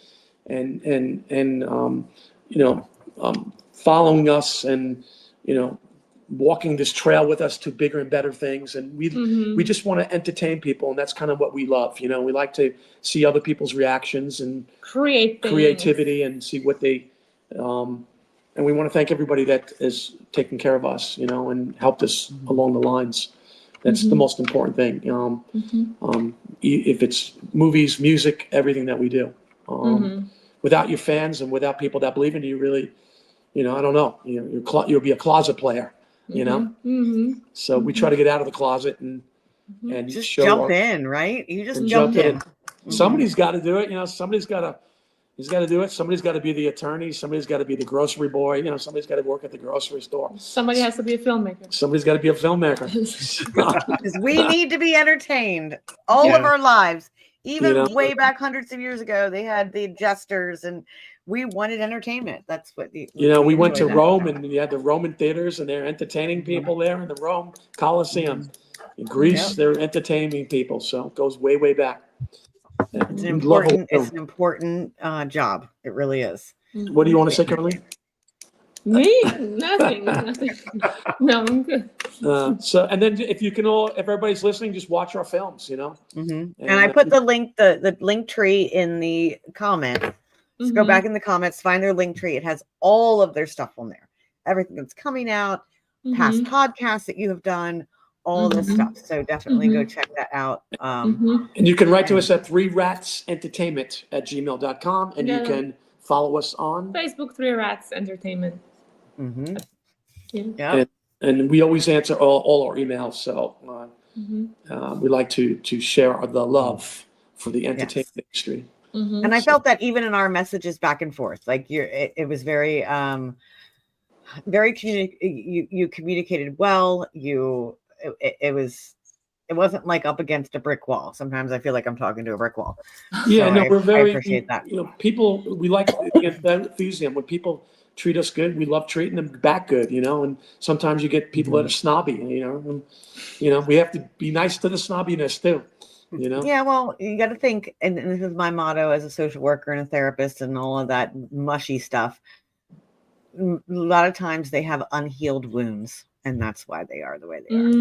following us and walking this trail with us to bigger and better things. And we just want to entertain people, and that's kind of what we love. We like to see other people's reactions and creativity and see what they and we want to thank everybody that is taking care of us, and helped us along the lines. That's the most important thing. If it's movies, music, everything that we do. Without your fans and without people that believe in you, really, I don't know. You'll be a closet player. So we try to get out of the closet and Just show jump our- in, right? You just and jump in. Somebody's got to do it. Somebody's got to. He's got to do it. Somebody's got to be the attorney. Somebody's got to be the grocery boy. Somebody's got to work at the grocery store. Somebody has to be a filmmaker. Somebody's got to be a filmmaker. Because we need to be entertained all of Yeah. our lives. Even You know? way back hundreds of years ago, they had the jesters, and we wanted entertainment. That's what we went to enjoyed that. Rome, and you had the Roman theaters, and they're entertaining people there in the Rome Colosseum. In Greece, Yep. they're entertaining people. So it goes way, way back. It's We an love what important, we it's an important job. It really is. do. What do you want to say, Caroline? Me? Nothing. No, I'm good. And then if everybody's listening, just watch our films. And I put the link tree in the comments. Just go back in the comments, find their link tree. It has all of their stuff on there. Everything that's coming out, past podcasts that you have done, all this stuff. So definitely go check that out. And you can write to us at 3ratsentertainment@gmail.com, and you can follow us on Facebook, 3 Rats Entertainment. And we always answer all our emails. So we like to share the love for the entertainment industry. And I felt that even in our messages back and forth, like it was very, you communicated well. It wasn't like up against a brick wall. Sometimes I feel like I'm talking to a brick wall. Yeah, so no, we're very, I appreciate that. People, we like that enthusiasm. When people treat us good, we love treating them back good, and sometimes you get people that are snobby, and, we have to be nice to the snobbiness too, Yeah, well, you got to think, and this is my motto as a social worker and a therapist and all of that mushy stuff. A lot of times they have unhealed wounds, and that's why they are the way they are.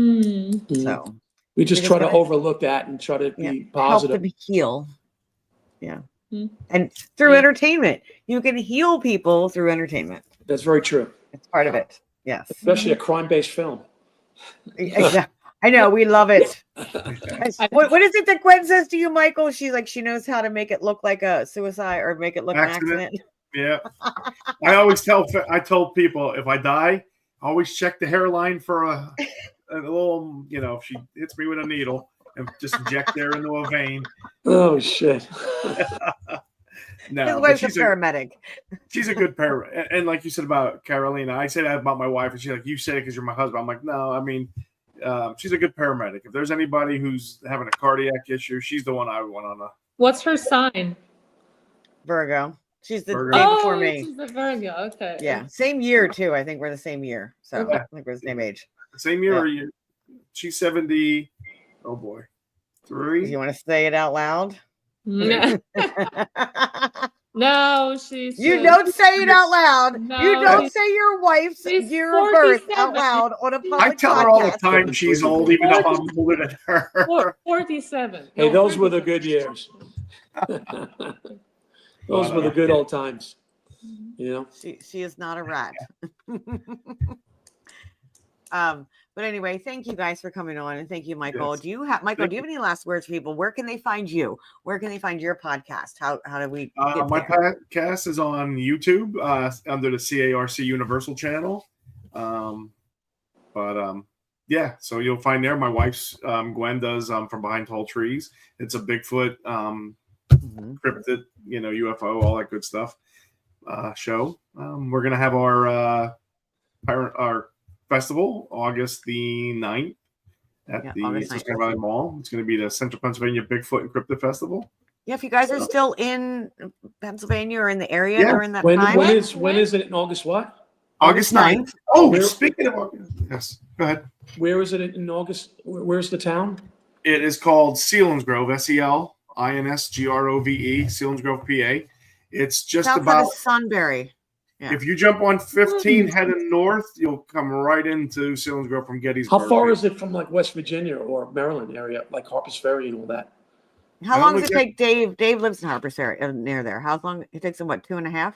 So we just try to overlook that and try to be positive. Help them heal. Yeah. And through entertainment, you can heal people through entertainment. That's very true. It's part of it. Yes. Especially a crime-based film. Exactly. I know. We love it. What is it that Gwen says to you, Michael? She's like, she knows how to make it look like a suicide or make it look an accident. Yeah. I told people if I die, always check the hairline for a little, if she hits me with a needle and just inject there into a vein. Oh, shit. No, his wife's a paramedic. She's a good paramedic. And like you said about Carolina, I say that about my wife, and she's like, you say it because you're my husband. I'm like, no, I mean, she's a good paramedic. If there's anybody who's having a cardiac issue, she's the one I would want on a. What's her sign? Virgo. She's the day before me. She's a Virgo. Okay. Yeah, same year too. I think we're the same year. So I think we're the same age. Same year or year? She's 70. Oh boy, 3. You want to say it out loud? No, she's. You don't say it out loud. No, you don't say your wife's year of birth out loud on a public podcast. I tell her all the time she's old, even though I'm older than her. 47. Hey, those were the good years. Those were the good old times. She is not a rat. But anyway, thank you guys for coming on, and thank you, Michael. Yes. Do you have any last words for people? Where can they find you? Where can they find your podcast? How do we? My podcast is on YouTube under the CARC Universal channel. Yeah, so you'll find there. My wife's Gwen does From Behind Tall Trees. It's a Bigfoot, cryptid, UFO, all that good stuff. Show. We're gonna have our festival August the 9th at the Cincinnati Valley Mall. It's going to be the Central Pennsylvania Bigfoot and Cryptid Festival. Yeah, if you guys are still in Pennsylvania or in the area during that time. When is it in August what? August 9th. Oh, speaking of August. Yes, go ahead. Where is it in August? Where's the town? It is called Selinsgrove, Selinsgrove, Selinsgrove, PA. It's just south about of Sunbury. Yeah. If you jump on 15 heading north, you'll come right into Selinsgrove from Gettysburg. How far is it from like West Virginia or Maryland area, like Harpers Ferry and all that? How long does it take Dave? Dave lives in Harpers Ferry, near there. How long? It takes him, 2.5?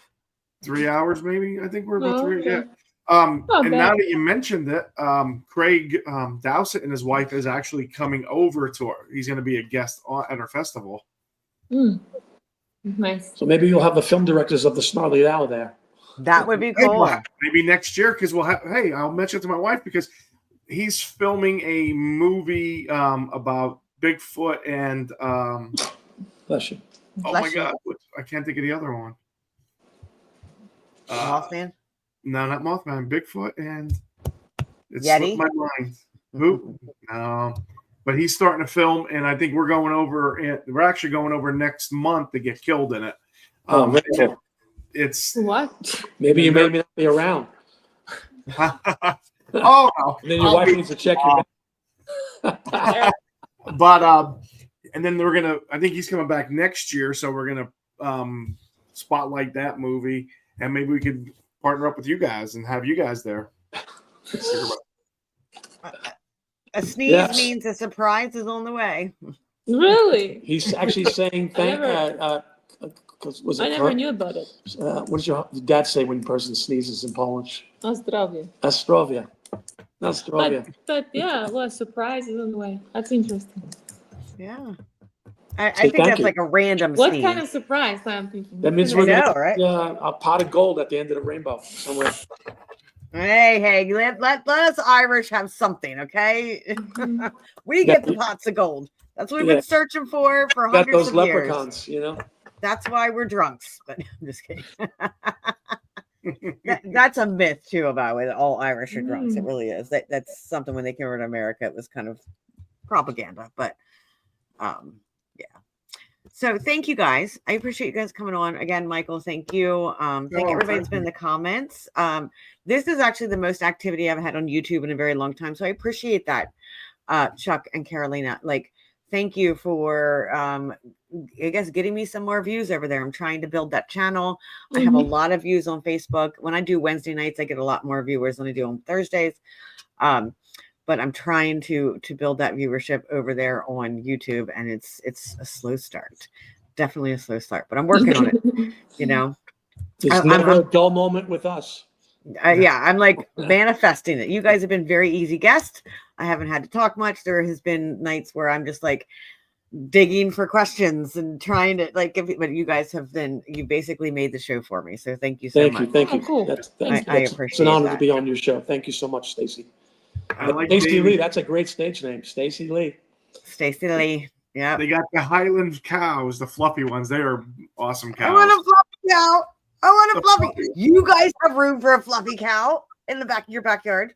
3 hours, maybe. I think we're about 3. Okay. Yeah. And now that you mentioned it, Craig Dowsett and his wife is actually coming over to he's going to be a guest at our festival. Nice. So maybe you'll have the film directors of the Snarly Owl there. That would be cool. Maybe next year, because we'll have. Hey, I'll mention it to my wife because he's filming a movie about Bigfoot and. Bless you. Oh my God! I can't think of the other one. Mothman? No, not Mothman. Bigfoot and. It Yeti? slipped my mind. Who? No. But he's starting to film, and I think we're going over. We're actually going over next month to get killed in it. It's what? Maybe you may not be around. Oh, and then your wife needs to check your. But and then we're gonna. I think he's coming back next year, so we're gonna spotlight that movie, and maybe we could partner up with you guys and have you guys there. A sneeze means a surprise is on the way. Really? He's actually saying thank. I never knew about it. What does your dad say when a person sneezes in Polish? Zdrowie. Zdrowie. Australia. But yeah, well, surprise in a way. That's interesting. Yeah. I Say think thank that's you. like a random What sneeze. kind of surprise I'm thinking? That means I we're know, gonna right? a pot of gold at the end of the rainbow somewhere. Hey, let us Irish have something, okay? Mhm. We Yeah, get the pots of gold. That's what we've yeah. been searching for Got hundreds those of years. leprechauns, you know. That's why we're drunks. But I'm just kidding. That's a myth too about it. All Irish are drunks. It really is. That's something when they came over to America, it was kind of propaganda. But yeah. So thank you guys. I appreciate you guys coming on again. Michael, thank you. Thank everybody that's been in the comments. This is actually the most activity I've had on YouTube in a very long time. So I appreciate that, Chuck and Karolina. Like, thank you for I guess getting me some more views over there. I'm trying to build that channel. I have a lot of views on Facebook. When I do Wednesday nights, I get a lot more viewers than I do on Thursdays. But I'm trying to build that viewership over there on YouTube, and it's a slow start. Definitely a slow start, but I'm working on it. You know, There's never a dull moment with us. Yeah, I'm like manifesting it. You guys have been very easy guests. I haven't had to talk much. There has been nights where I'm just like digging for questions and trying to but you guys have been, you basically made the show for me. So thank you so much. Thank you. Oh, cool. I appreciate It's an honor that. to be on your show. Thank you so much, Stacy. I like Stacy David. Lee. That's a great stage name, Stacy Lee. Stacy Lee. Yeah. They got the Highland cows, the fluffy ones. They are awesome cows. I want a fluffy cow. I want a fluffy. You guys have room for a fluffy cow in the back of your backyard.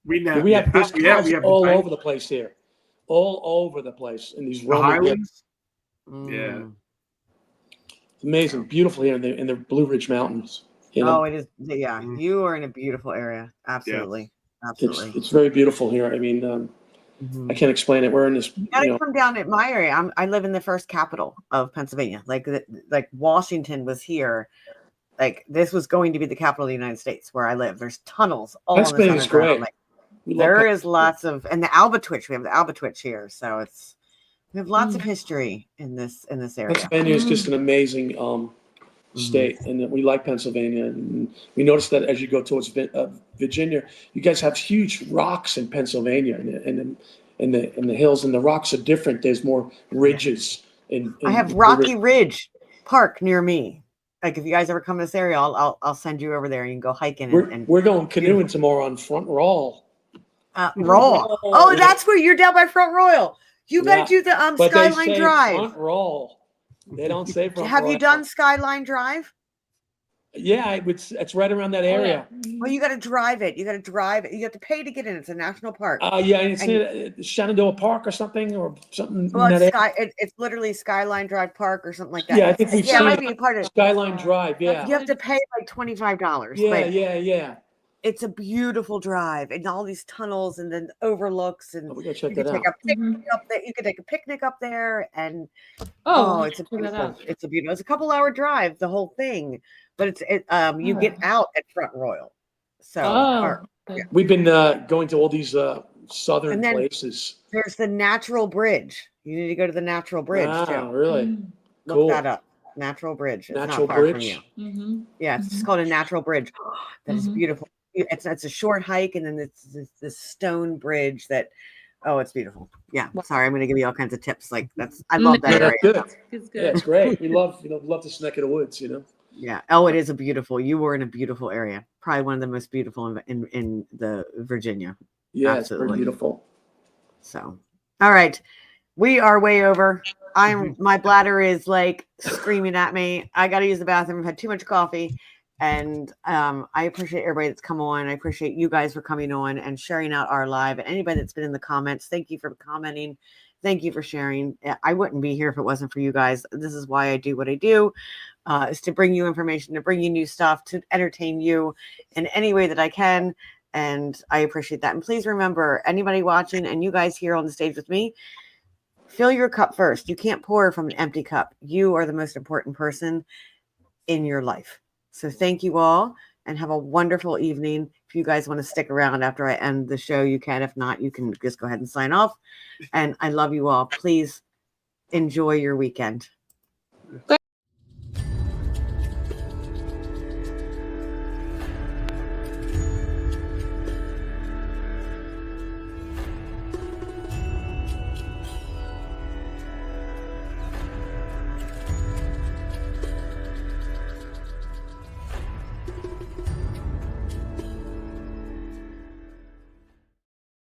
We know. We have cows we have all over the place here. All over the place in these the Highlands. Yeah. Amazing, beautiful here in the Blue Ridge Mountains. You know? Oh, it is. Yeah, you are in a beautiful area. Absolutely, absolutely. It's very beautiful here. I mean, I can't explain it. We're in this. You gotta come down at my area. I live in the first capital of Pennsylvania. Like Washington was here. Like this was going to be the capital of the United States, where I live. There's tunnels all on the Pennsylvania's ground. great. Like, there is lots of, and the Albatwitch. We have the Albatwitch here, so we have lots of history in this area. Pennsylvania is just an amazing state, and we like Pennsylvania. And we noticed that as you go towards Virginia, you guys have huge rocks in Pennsylvania, and the hills, and the rocks are different. There's more ridges. I have Rocky Ridge Park near me. Like if you guys ever come to this area, I'll send you over there and you can go hiking. We're going canoeing tomorrow on Front Royal. Royal. Oh, that's where you're down by Front Royal. You got to do the Skyline Drive. Front Royal. They don't say Front Royal. Have you done Skyline Drive? Yeah, it's right around that area. Well, you got to drive it. You got to drive it. You have to pay to get in. It's a national park. Yeah, it's Shenandoah Park or something. Well, it's literally Skyline Drive Park or something like that. Yeah, I think we've seen it might be a part of Skyline Drive. Yeah, you have to pay like $25. Yeah. It's a beautiful drive and all these tunnels and then overlooks, and we gotta check you that can take out. a picnic up there. You can take a picnic up there, and it's a beautiful. It's a couple-hour drive, the whole thing, but you get out at Front Royal. So we've been going to all these southern places. There's the Natural Bridge. You need to go to the Natural Bridge too. Really? Look that up. Natural Bridge. It's Natural not far Bridge. from you. Yeah, it's called a Natural Bridge. That is beautiful. It's a short hike, and then it's this stone bridge that, it's beautiful. Yeah, sorry, I'm going to give you all kinds of tips. Like I love that area. It's good. Yeah, it's great. We love this neck of the woods. Yeah. Oh, it is a beautiful. You were in a beautiful area. Probably one of the most beautiful in the Virginia. Yeah, absolutely. It's very beautiful. So, all right, we are way over. My bladder is like screaming at me. I got to use the bathroom. I've had too much coffee. And I appreciate everybody that's come on. I appreciate you guys for coming on and sharing out our live. And anybody that's been in the comments, thank you for commenting. Thank you for sharing. I wouldn't be here if it wasn't for you guys. This is why I do what I do, is to bring you information, to bring you new stuff, to entertain you in any way that I can. And I appreciate that. And please remember, anybody watching and you guys here on the stage with me, fill your cup first. You can't pour from an empty cup. You are the most important person in your life. So thank you all and have a wonderful evening. If you guys want to stick around after I end the show, you can. If not, you can just go ahead and sign off. And I love you all. Please enjoy your weekend.